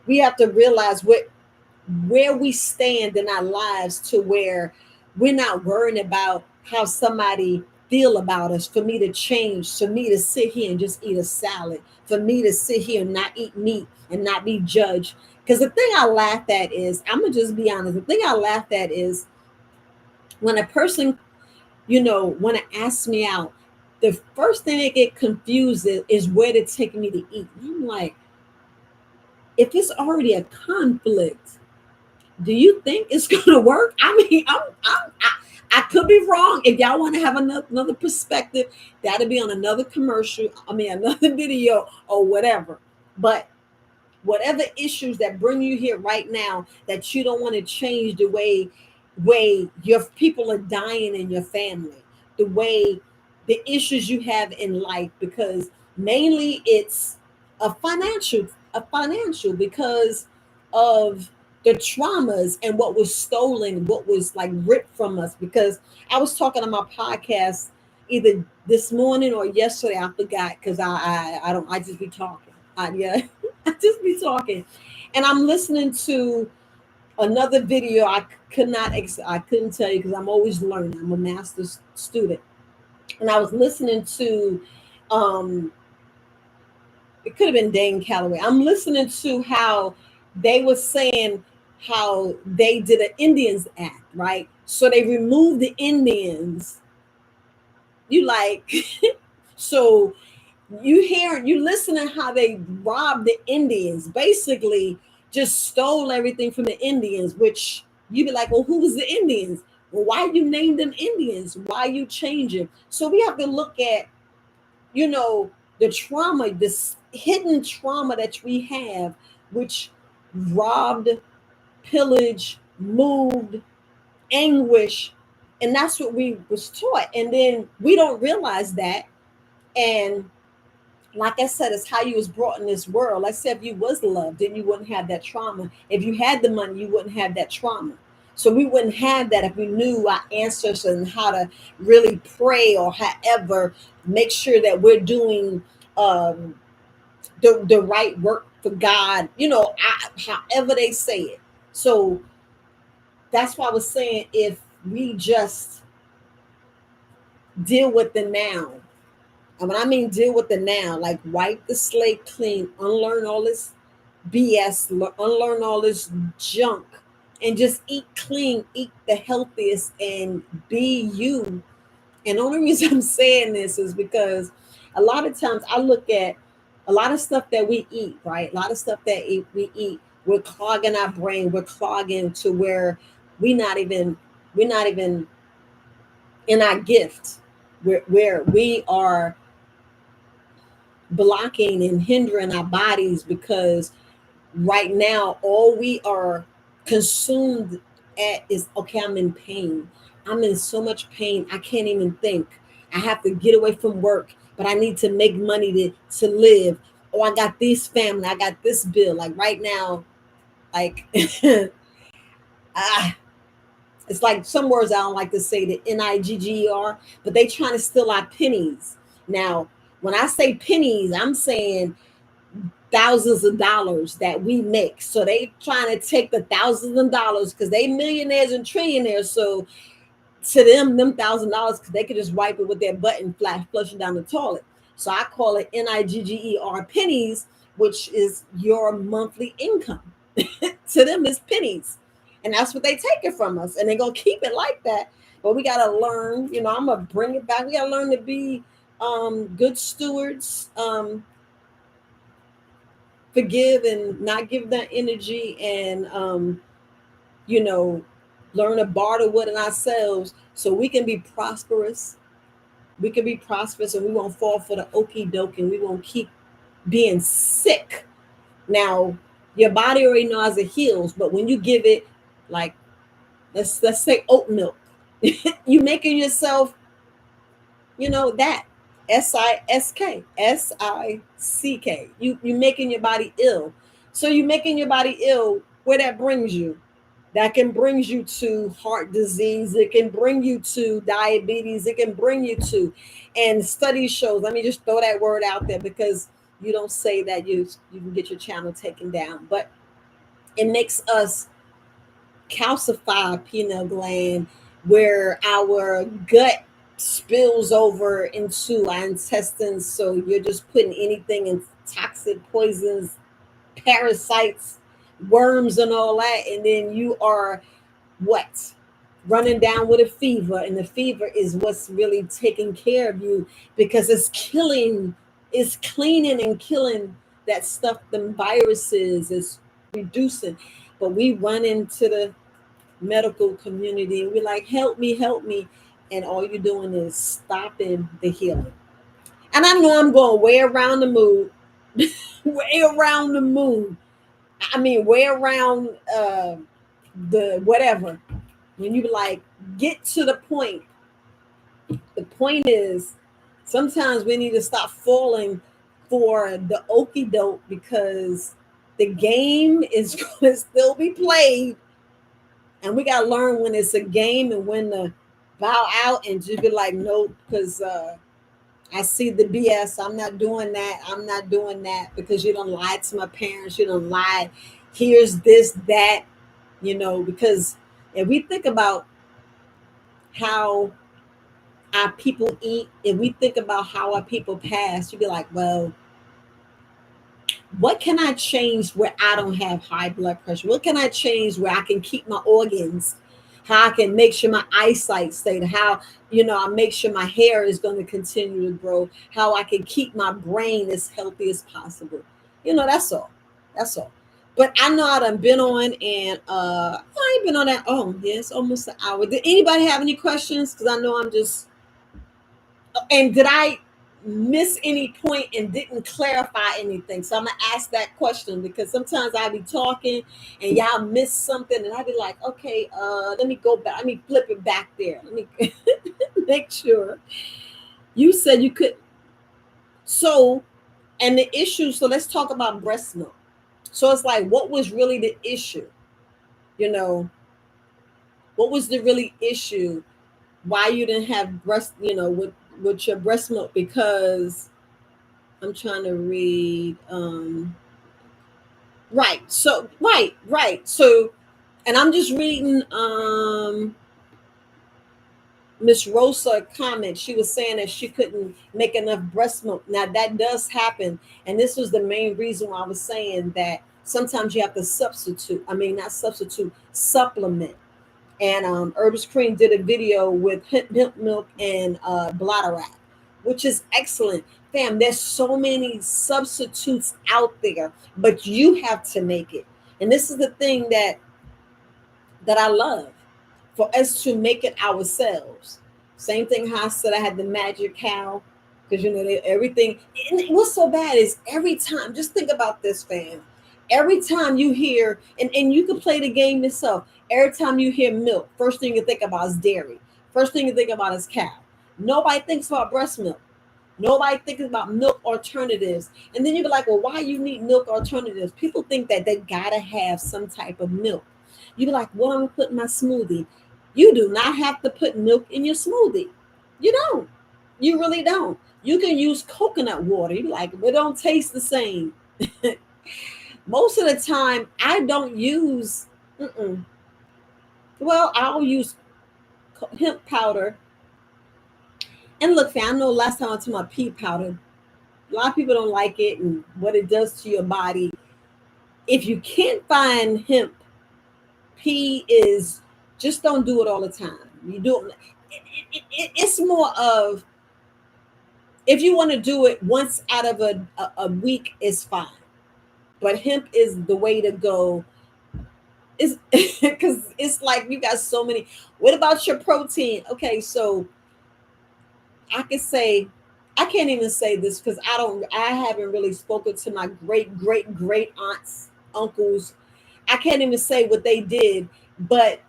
[SPEAKER 1] We have to realize where we stand in our lives, to where we're not worrying about how somebody feel about us, for me to change, for me to sit here and just eat a salad, for me to sit here and not eat meat and not be judged. Because the thing I laugh at is, I'm gonna just be honest, the thing I laugh at is when a person, want to ask me out, the first thing they get confused is where to take me to eat. I'm like, if it's already a conflict, do you think it's gonna work? I mean, I could be wrong. If y'all want to have another perspective, that'll be on another commercial. I mean, another video or whatever. But whatever issues that bring you here right now, that you don't want to change the way your people are dying in your family, the way the issues you have in life, because mainly it's a financial because of the traumas and what was stolen, what was like ripped from us. Because I was talking on my podcast either this morning or yesterday, I forgot, because I don't, I just be talking. Yeah, I just be talking, and I'm listening to another video. I couldn't tell you, because I'm always learning. I'm a master's student, and I was listening to, um, it could have been Dane Calloway. I'm listening to how they were saying how they did an Indians Act, right? So they removed the Indians. You like, so you listening how they robbed the Indians, basically just stole everything from the Indians, which you be like, well, who was the Indians? Well, why you name them Indians? Why you changing? So we have to look at, the trauma, this hidden trauma that we have, which robbed, pillaged, moved, anguish, and that's what we was taught. And then we don't realize that. And like I said, it's how you was brought in this world. Like I said, if you was loved, then you wouldn't have that trauma. If you had the money, you wouldn't have that trauma. So we wouldn't have that if we knew our ancestors and how to really pray, or however make sure that we're doing um, the right work for God. However they say it. So that's why I was saying, if we just deal with the now. And when I mean deal with the now, like wipe the slate clean, unlearn all this BS, unlearn all this junk, and just eat clean, eat the healthiest, and be you. And the only reason I'm saying this is because a lot of times I look at a lot of stuff that we eat, right? A lot of stuff that we eat, we're clogging our brain, we're clogging to where we're not even in our gift, where we are blocking and hindering our bodies, because right now all we are consumed at is, okay, I'm in pain. I'm in so much pain. I can't even think. I have to get away from work, but I need to make money to live. Oh, I got this family. I got this bill. Like right now, like ah, it's like some words I don't like to say, the NIGGER, but they trying to steal our pennies. Now, when I say pennies, I'm saying thousands of dollars that we make. So they trying to take the thousands of dollars because they millionaires and trillionaires. So to them $1,000 because they could just wipe it with their butt and flushing down the toilet. So I call it NIGGER pennies, which is your monthly income. To them, it's pennies, and that's what they take it from us, and they're gonna keep it like that. But we gotta learn. I'm gonna bring it back. We gotta learn to be good stewards, forgive and not give that energy, and you know, learn to barter with ourselves so we can be prosperous. We can be prosperous and we won't fall for the okey doke and we won't keep being sick. Now, your body already knows it heals, but when you give it, like, let's say oat milk, you making yourself, that SISK. You making your body ill. So you making your body ill, where that brings you. That can bring you to heart disease. It can bring you to diabetes. It can bring you to, and study shows. Let me just throw that word out there because you don't say that you can get your channel taken down, but it makes us calcify pineal gland, where our gut spills over into our intestines. So you're just putting anything in, toxic poisons, parasites, worms, and all that, and then you are what? Running down with a fever, and the fever is what's really taking care of you because it's cleaning and killing that stuff, the viruses, is reducing. But we run into the medical community and we're like, help me. And all you're doing is stopping the healing. And I know I'm going way around the moon, way around the moon. I mean, way around the whatever. When you like get to the point, the point is sometimes we need to stop falling for the okey doke because the game is going to still be played. And we got to learn when it's a game and when to bow out and just be like, nope, because I see the BS. I'm not doing that. I'm not doing that because you don't lie to my parents. You don't lie. Here's this, that, because if we think about how our people eat, if we think about how our people pass, you'd be like, well, what can I change where I don't have high blood pressure? What can I change where I can keep my organs? How I can make sure my eyesight stays, how, I make sure my hair is going to continue to grow, how I can keep my brain as healthy as possible. That's all. That's all. But I know I done been on, and I ain't been on that. Oh, yeah, it's almost an hour. Did anybody have any questions? Because I know I'm just, and did I miss any point and didn't clarify anything? So I'm gonna ask that question because sometimes I be talking and y'all miss something, and I be like, okay, let me go back. Let me flip it back there. Let me make sure. You said you could. So, and the issue. So let's talk about breast milk. So it's like, what was really the issue? You know, what was the really issue? Why you didn't have breast? With your breast milk? Because I'm trying to read. Right. So right. So, and I'm just reading Miss Rosa comment. She was saying that she couldn't make enough breast milk. Now that does happen, and this was the main reason why I was saying that sometimes you have to substitute. I mean, not substitute, supplement. And Herbs Cream did a video with hemp milk and bladderwrack, which is excellent. Fam, there's so many substitutes out there, but you have to make it. And this is the thing that I love, for us to make it ourselves. Same thing how I said I had the magic cow, because everything. And what's so bad is every time, just think about this, fam. Every time you hear, and you can play the game yourself, every time you hear milk, first thing you think about is dairy. First thing you think about is cow. Nobody thinks about breast milk. Nobody thinks about milk alternatives. And then you be like, well, why you need milk alternatives? People think that they gotta have some type of milk. You be like, what I'm gonna put in my smoothie? You do not have to put milk in your smoothie. You don't. You really don't. You can use coconut water. You be like, it don't taste the same. Most of the time, I don't use. Well, I'll use hemp powder. And look, fam, I know last time I took my pea powder, a lot of people don't like it and what it does to your body. If you can't find hemp, pea is just don't do it all the time. You do it's more of if you want to do it once out of a week is fine. But hemp is the way to go. Is because it's like you got so many. What about your protein? Okay, so I can say I can't even say this because I haven't really spoken to my great aunts, uncles. I can't even say what they did, but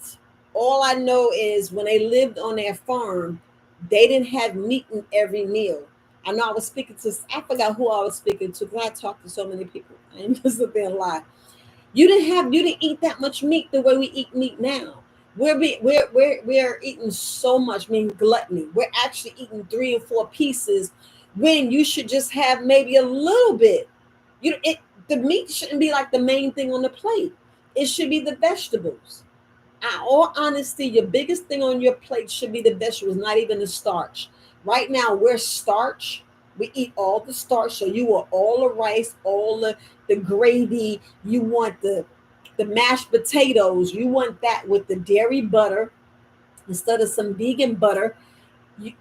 [SPEAKER 1] all I know is when they lived on their farm, they didn't have meat in every meal. I know I was speaking to I forgot who I was speaking to because I talked to so many people. I ain't just sit there and lie. You didn't eat that much meat the way we eat meat now. We're eating so much, I mean gluttony. We're actually eating 3 and 4 pieces when you should just have maybe a little bit. The meat shouldn't be like the main thing on the plate. It should be the vegetables. In all honesty, your biggest thing on your plate should be the vegetables, not even the starch. Right now, we're starch. We eat all the starch. So you want all the rice, all the gravy. You want the mashed potatoes. You want that with the dairy butter instead of some vegan butter,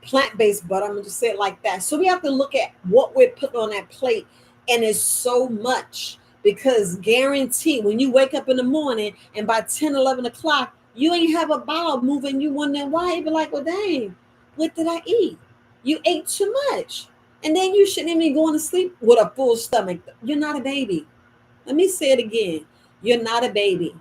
[SPEAKER 1] plant-based butter. I'm gonna just say it like that. So we have to look at what we're putting on that plate, and it's so much because guarantee when you wake up in the morning and by 10, 11 o'clock, you ain't have a bowel moving. You wondering why. You be like, well, dang, what did I eat? You ate too much. And then you shouldn't even be going to sleep with a full stomach. You're not a baby. Let me say it again. You're not a baby.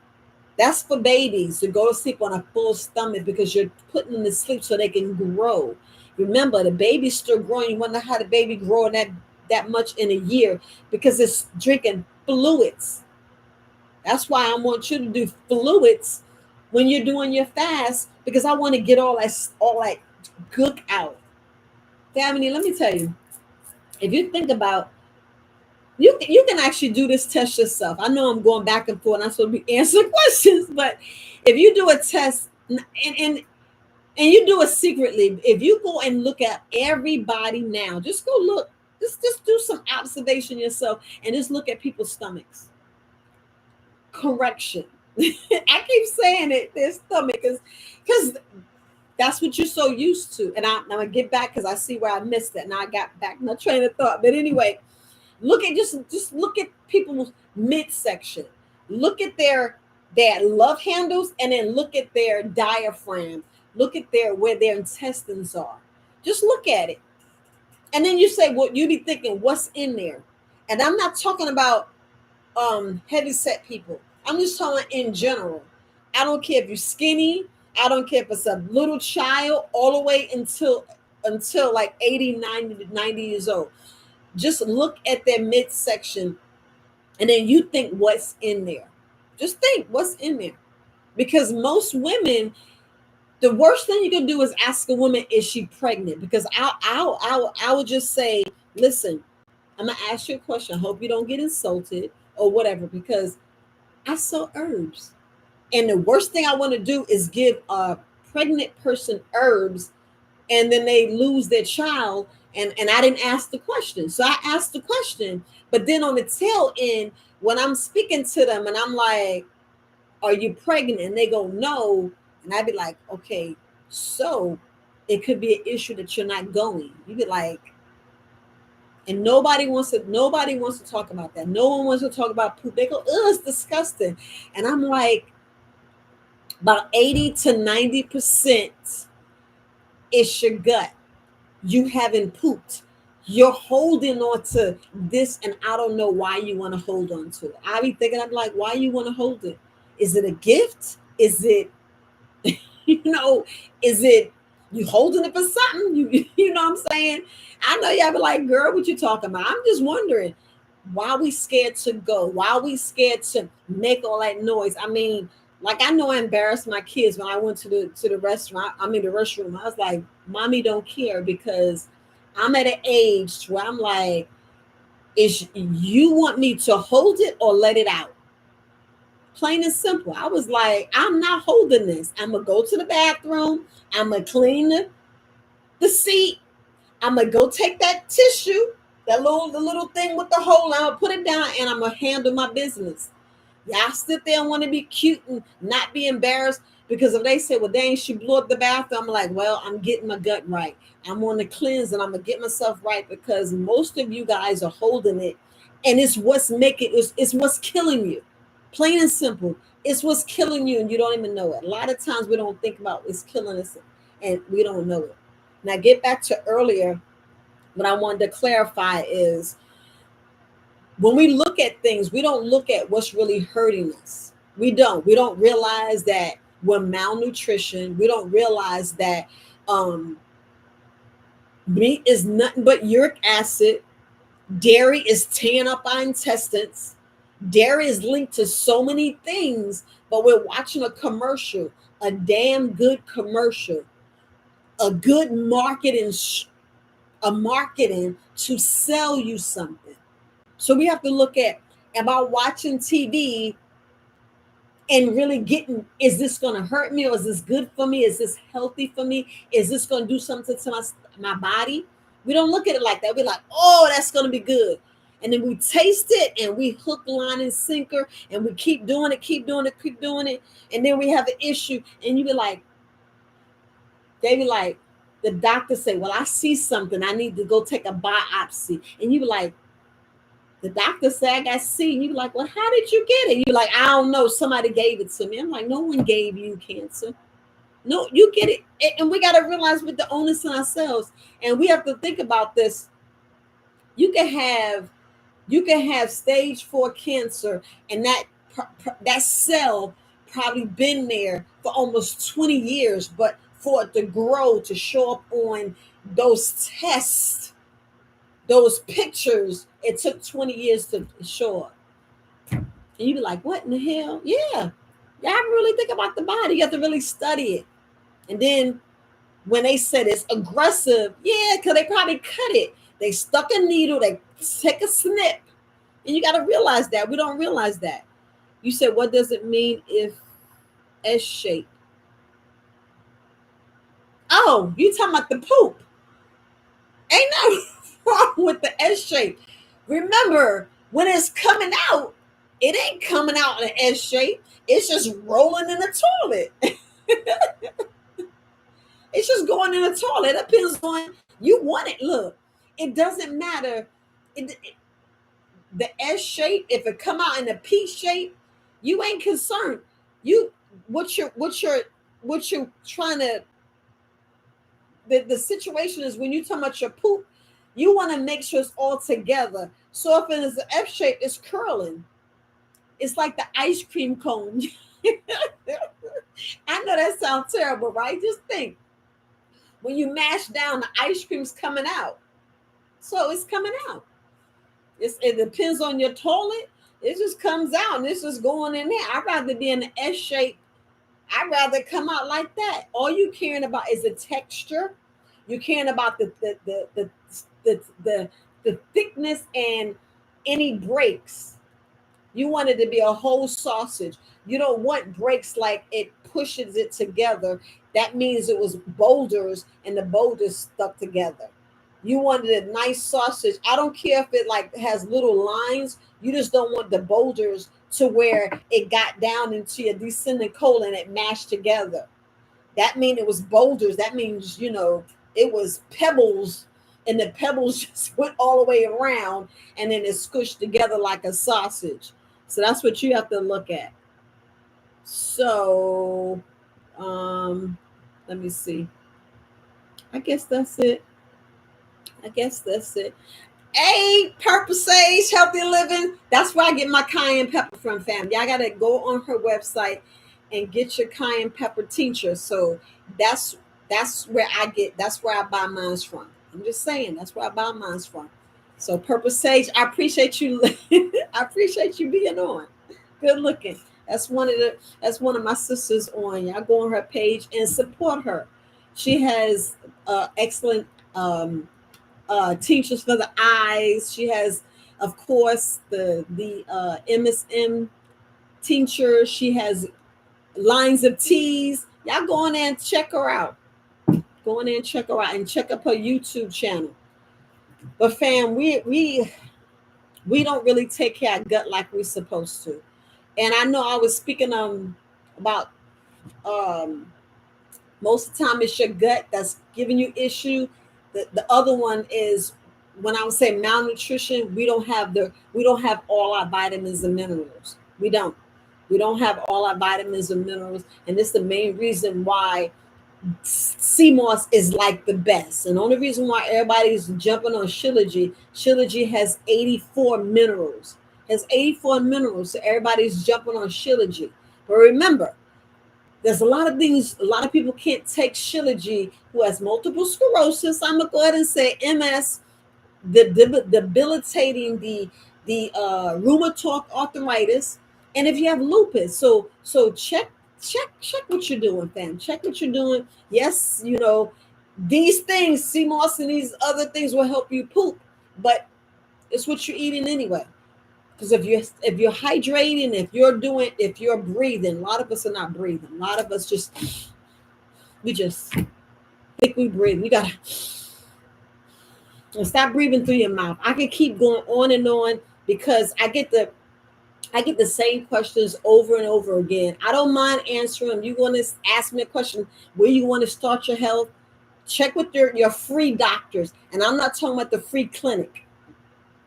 [SPEAKER 1] That's for babies to go to sleep on a full stomach because you're putting them to sleep so they can grow. Remember, the baby's still growing. You wonder how the baby grow that much in a year because it's drinking fluids. That's why I want you to do fluids when you're doing your fast because I want to get all that gook out. Family, let me tell you, if you think about you can actually do this test yourself. I know I'm going back and forth and I'm supposed to be answering questions, but if you do a test and you do it secretly, if you go and look at everybody now, just go look, just do some observation yourself and just look at people's stomachs. Correction. I keep saying it, their stomach is because that's what you're so used to. And I'm gonna get back because I see where I missed it. Now I got back my train of thought. But anyway, look at just look at people's midsection. Look at their love handles and then look at their diaphragm. Look at where their intestines are. Just look at it. And then you say what you be thinking, what's in there? And I'm not talking about heavy set people. I'm just talking in general. I don't care if you're skinny. I don't care if it's a little child all the way until like 80, 90 years old. Just look at their midsection and then you think what's in there. Just think what's in there. Because most women, the worst thing you can do is ask a woman, is she pregnant? Because I would just say, listen, I'm gonna ask you a question. I hope you don't get insulted or whatever, because I sell herbs. And the worst thing I want to do is give a pregnant person herbs and then they lose their child. And I didn't ask the question. So I asked the question. But then on the tail end, when I'm speaking to them and I'm like, are you pregnant? And they go, no. And I'd be like, okay, so it could be an issue that you're not going. You'd be like, and nobody wants to talk about that. No one wants to talk about poop. They go, oh, it's disgusting. And I'm like, about 80 to 90% is your gut. You haven't pooped. You're holding on to this, and I don't know why you want to hold on to it. I be thinking, I'm like, why you want to hold it? Is it a gift? Is it, you know, is it You holding it for something? You know what I'm saying? I know y'all be like, girl, what you talking about? I'm just wondering why we scared to go, why we scared to make all that noise. I mean, like I know I embarrassed my kids when I went to the restaurant. I mean the restroom. I was like, mommy don't care because I'm at an age where I'm like, is you want me to hold it or let it out? Plain and simple. I was like, I'm not holding this. I'm gonna go to the bathroom. I'm gonna clean the seat. I'm gonna go take that tissue, the little thing with the hole. I'm gonna put it down and I'm gonna handle my business. Y'all sit there and want to be cute and not be embarrassed because if they say, well, dang, she blew up the bathroom, I'm like, well, I'm getting my gut right. I'm on the cleanse and I'm gonna get myself right because most of you guys are holding it, and it's what's killing you. Plain and simple. It's what's killing you, and you don't even know it. A lot of times we don't think about it's killing us, and we don't know it. Now, get back to earlier. What I wanted to clarify is when we look at things, we don't look at what's really hurting us. We don't. We don't realize that we're malnutrition. We don't realize that um, meat is nothing but uric acid. Dairy is tearing up our intestines. Dairy is linked to so many things, but we're watching a commercial, a damn good commercial, a good marketing to sell you something. So we have to look at, am I watching TV and really getting, is this going to hurt me or is this good for me? Is this healthy for me? Is this going to do something to my body? We don't look at it like that. We're like, oh, that's going to be good. And then we taste it and we hook, line, and sinker, and we keep doing it, keep doing it, keep doing it. And then we have an issue. And you be like, they be like, the doctor say, well, I see something. I need to go take a biopsy. And you be like, the doctor said I got C. And you be like, well, how did you get it? You're like, I don't know. Somebody gave it to me. I'm like, no one gave you cancer. No, you get it. And we got to realize with the onus in ourselves. And we have to think about this. You can have stage 4 cancer, and that cell probably been there for almost 20 years, but for it to grow, to show up on those tests, those pictures, it took 20 years to show up. And you be like, what in the hell? Yeah. You have to really think about the body. You have to really study it. And then when they said it's aggressive, yeah, because they probably cut it. They stuck a needle, they take a snip. And you got to realize that. We don't realize that. You said, what does it mean if S shape? Oh, you talking about the poop. Ain't nothing wrong with the S shape. Remember, when it's coming out, it ain't coming out in an S shape. It's just rolling in the toilet. It's just going in the toilet. It depends on you want it. Look, it doesn't matter. The S shape, if it come out in a P shape, you ain't concerned. You what you're trying to the situation is when you talk about your poop, you want to make sure it's all together. So if it is an F shape, it's curling. It's like the ice cream cone. I know that sounds terrible, right? Just think when you mash down, the ice cream's coming out. So it's coming out. It depends on your toilet. It just comes out and it's just going in there. I'd rather be in the S shape. I'd rather come out like that. All you caring about is the texture. You're caring about the thickness and any breaks. You want it to be a whole sausage. You don't want breaks like it pushes it together. That means it was boulders and the boulders stuck together. You wanted a nice sausage. I don't care if it like has little lines. You just don't want the boulders to where it got down into your descending colon and it mashed together. That means it was boulders. That means, it was pebbles, and the pebbles just went all the way around and then it squished together like a sausage. So that's what you have to look at. So let me see. I guess that's it. Hey, Purple Sage, Healthy Living. That's where I get my cayenne pepper from, fam. Y'all gotta go on her website and get your cayenne pepper tincture. So that's That's where I buy mine from. I'm just saying, that's where I buy mine from. So Purpose Sage, I appreciate you. I appreciate you being on. Good looking. That's one of my sisters on. Y'all go on her page and support her. She has excellent teachers for the eyes. She has, of course, the MSM teacher. She has lines of teas. Y'all go on there and check her out. Go in there and check her out and check up her YouTube channel. But fam, we don't really take care of gut like we're supposed to. And I know I was speaking about um most of the time it's your gut that's giving you issue. The other one is when I would say malnutrition, we don't have all our vitamins and minerals. We don't. We don't have all our vitamins and minerals. And this is the main reason why sea moss is like the best. And the only reason why everybody's jumping on Shilajit has 84 minerals. Has 84 minerals. So everybody's jumping on Shilajit. But remember, there's a lot of things, a lot of people can't take Shilajit who has multiple sclerosis. I'm gonna go ahead and say MS, the debilitating the rheumatoid arthritis, and if you have lupus. So check what you're doing, fam. Check what you're doing. Yes, these things, CMOS and these other things will help you poop, but it's what you're eating anyway. Because if you're hydrating, if you're breathing, a lot of us are not breathing. A lot of us we just think we breathe. We gotta stop breathing through your mouth. I can keep going on and on because I get the same questions over and over again. I don't mind answering them. You want to ask me a question where you want to start your health? Check with your free doctors. And I'm not talking about the free clinic.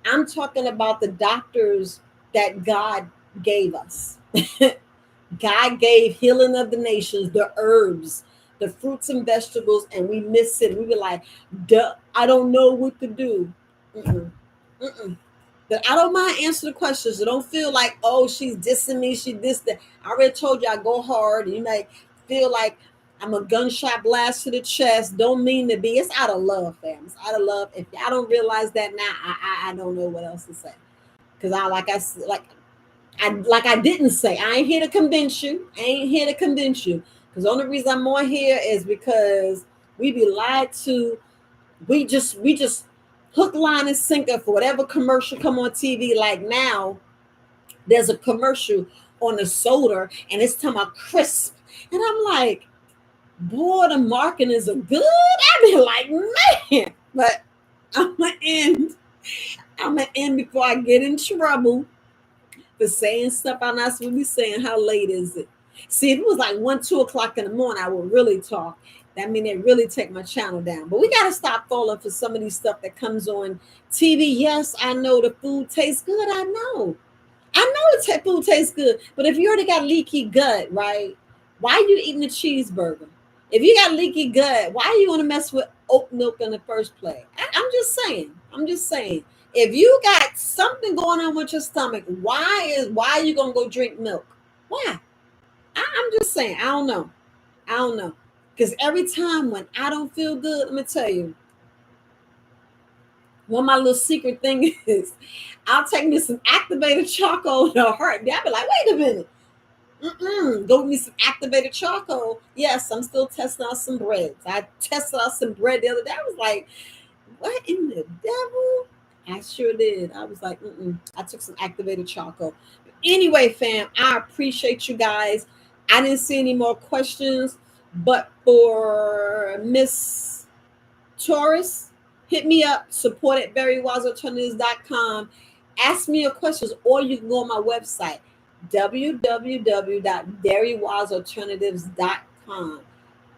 [SPEAKER 1] I'm talking about the doctors that God gave us. God gave healing of the nations, the herbs, the fruits and vegetables, and we miss it. We be like, duh, I don't know what to do. Mm-mm, mm-mm. But I don't mind answering the questions. So don't feel like, oh, she's dissing me. She dissed that. I already told you I go hard. You might feel like I'm a gunshot blast to the chest. Don't mean to be. It's out of love, fam. It's out of love. If y'all don't realize that now, I don't know what else to say. Because I didn't say, I ain't here to convince you. I ain't here to convince you. Because the only reason I'm on here is because we be lied to. We just hook, line, and sinker for whatever commercial come on TV. Like now, there's a commercial on a soda, and it's talking about crisp, and I'm like, boy, the marketing is a good. I be like, man, but I'm gonna end. I'm gonna end before I get in trouble for saying stuff I'm not supposed to be saying. How late is it? See, if it was like 1, 2 o'clock in the morning, I would really talk. That mean they really take my channel down. But we gotta stop falling for some of these stuff that comes on TV. Yes, I know the food tastes good. I know food tastes good. But if you already got leaky gut, right? Why are you eating a cheeseburger? If you got leaky gut, why are you want to mess with oat milk in the first place? I'm just saying. I'm just saying. If you got something going on with your stomach, why are you gonna go drink milk? Why? I'm just saying. I don't know. I don't know. Because every time when I don't feel good, let me tell you, one of my little secret thing is I'll take me some activated charcoal in a heartbeat. I'll be like, wait a minute. Go with me some activated charcoal. Yes, I'm still testing out some breads. I tested out some bread the other day. I was like, what in the devil? I sure did. I was like, I took some activated charcoal. But anyway, fam, I appreciate you guys. I didn't see any more questions, but for Miss Taurus, hit me up, support at verywisealternatives.com. Ask me your questions, or you can go on my website, www.verywisealternatives.com.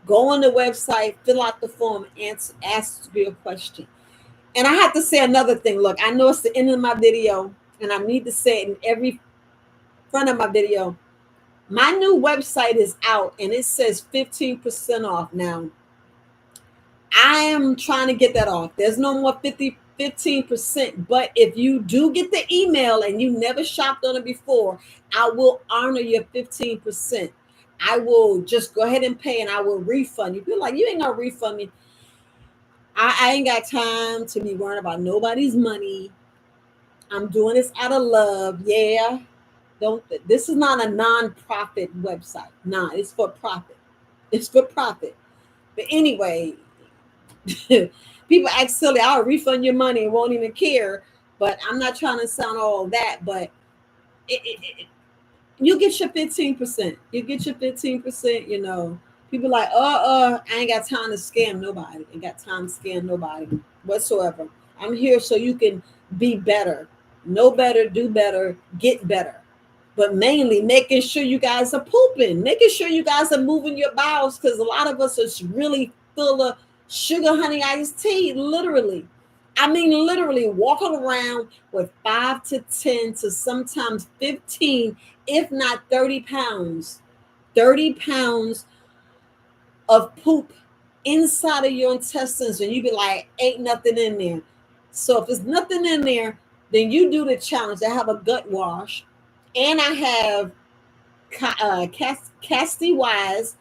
[SPEAKER 1] Go on the website, fill out the form, ask your question. And I have to say another thing. Look, I know it's the end of my video, and I need to say it in every front of my video. My new website is out, and it says 15% off now. I am trying to get that off. There's no more 15%. But if you do get the email and you never shopped on it before, I will honor your 15%. I will just go ahead and pay and I will refund you. People like, you ain't gonna refund me. I ain't got time to be worrying about nobody's money. I'm doing this out of love. Yeah. Don't This is not a non-profit website. Nah, it's for profit. It's for profit. But anyway, people act silly. I'll refund your money and won't even care. But I'm not trying to sound all that, but it, you get your 15%. You get your 15%, People like, I ain't got time to scam nobody. Ain't got time to scam nobody whatsoever. I'm here so you can be better. Know better, do better, get better. But mainly making sure you guys are pooping, making sure you guys are moving your bowels, because a lot of us are really full of sugar, honey, iced tea, literally. I mean, literally walking around with 5 to 10 to sometimes 15, if not 30 pounds, 30 pounds of poop inside of your intestines, and you be like, ain't nothing in there. So if there's nothing in there, then you do the challenge. I have a gut wash, and I have Casty Wise.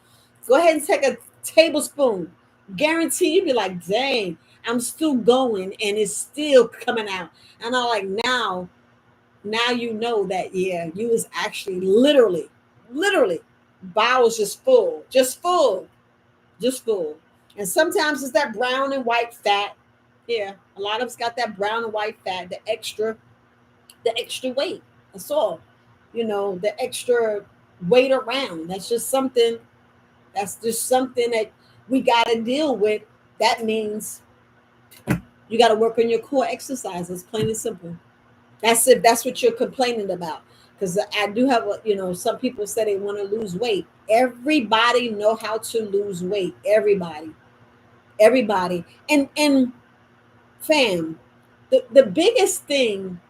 [SPEAKER 1] Go ahead and take a tablespoon. Guarantee you be like, dang, I'm still going and it's still coming out. And I'm like, now you know that, yeah, you was actually literally, bowels just full, just full. And sometimes it's that brown and white fat. Yeah, a lot of us got that brown and white fat, the extra weight. That's all. The extra weight around. That's just something that we got to deal with. That means you got to work on your core exercises, plain and simple. That's it. That's what you're complaining about. Because I do have some people say they want to lose weight. Everybody know how to lose weight. Everybody. And fam, the biggest thing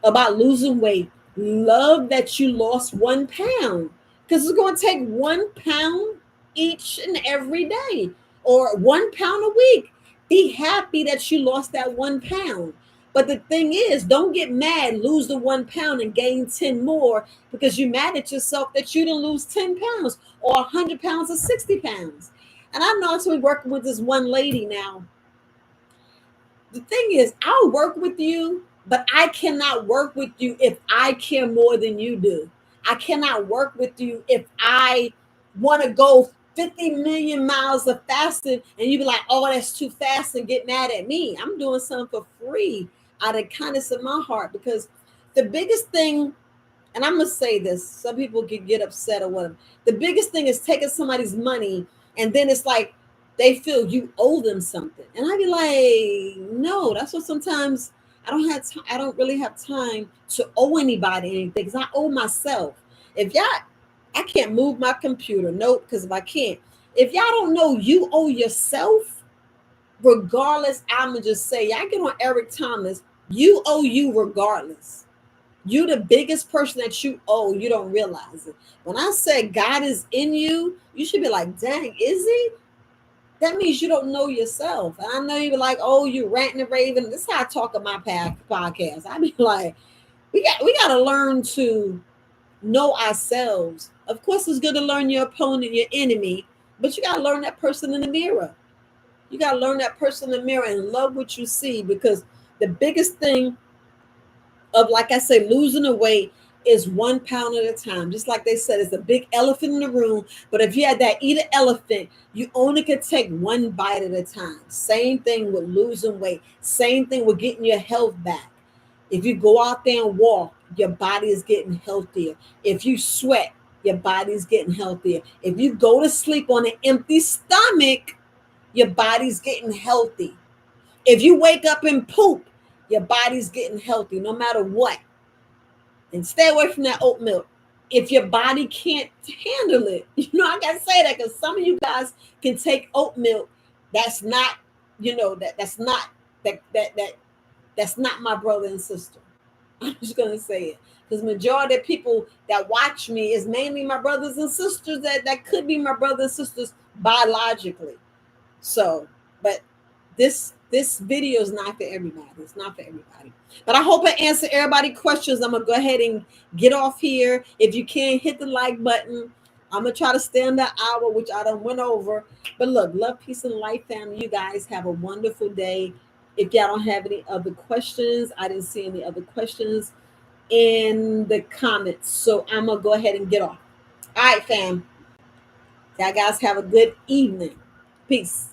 [SPEAKER 1] about losing weight, love that you lost 1 pound, because it's going to take 1 pound each and every day, or 1 pound a week. Be happy that you lost that 1 pound. But the thing is, don't get mad, lose the 1 pound and gain 10 more, because you're mad at yourself that you didn't lose 10 pounds or 100 pounds or 60 pounds. And I'm not actually working with this one lady now. The thing is, I'll work with you, but I cannot work with you if I care more than you do. I cannot work with you if I want to go 50 million miles of fasting and you be like, oh, that's too fast, and get mad at me. I'm doing something for free out of kindness of my heart, because the biggest thing, and I'm gonna say this, some people can get upset or whatever. The biggest thing is taking somebody's money, and then it's like they feel you owe them something. And I be like, no, that's what sometimes I don't really have time to owe anybody anything, because I owe myself. If y'all, I can't move my computer. Nope, because if I can't, if y'all don't know you owe yourself, regardless, I'ma just say, y'all get on Eric Thomas, you owe you regardless. You the biggest person that you owe, you don't realize it. When I say God is in you, you should be like, dang, is he? That means you don't know yourself. And I know you be like, oh, you ranting and raving. This is how I talk on my podcast. I be like, we gotta learn to know ourselves. Of course, it's good to learn your opponent, your enemy, but you gotta learn that person in the mirror. You gotta learn that person in the mirror and love what you see, because the biggest thing of, like I say, losing the weight is 1 pound at a time. Just like they said, it's a big elephant in the room. But if you had that eat an elephant, you only could take one bite at a time. Same thing with losing weight. Same thing with getting your health back. If you go out there and walk, your body is getting healthier. If you sweat, your body's getting healthier. If you go to sleep on an empty stomach, your body's getting healthy. If you wake up and poop, your body's getting healthy no matter what. And stay away from that oat milk. If your body can't handle it, I gotta say that, because some of you guys can take oat milk. That's not, that's not that's not my brother and sister. I'm just gonna say it, because majority of people that watch me is mainly my brothers and sisters that could be my brothers and sisters biologically. So, but this video is not for everybody. It's not for everybody. But I hope I answered everybody's questions. I'm gonna go ahead and get off here. If you can, hit the like button. I'm gonna try to stay on that hour, which I don't went over. But look, love, peace, and life, family. You guys have a wonderful day. If y'all don't have any other questions, I didn't see any other questions in the comments. So I'm gonna go ahead and get off. All right, fam. Y'all guys have a good evening. Peace.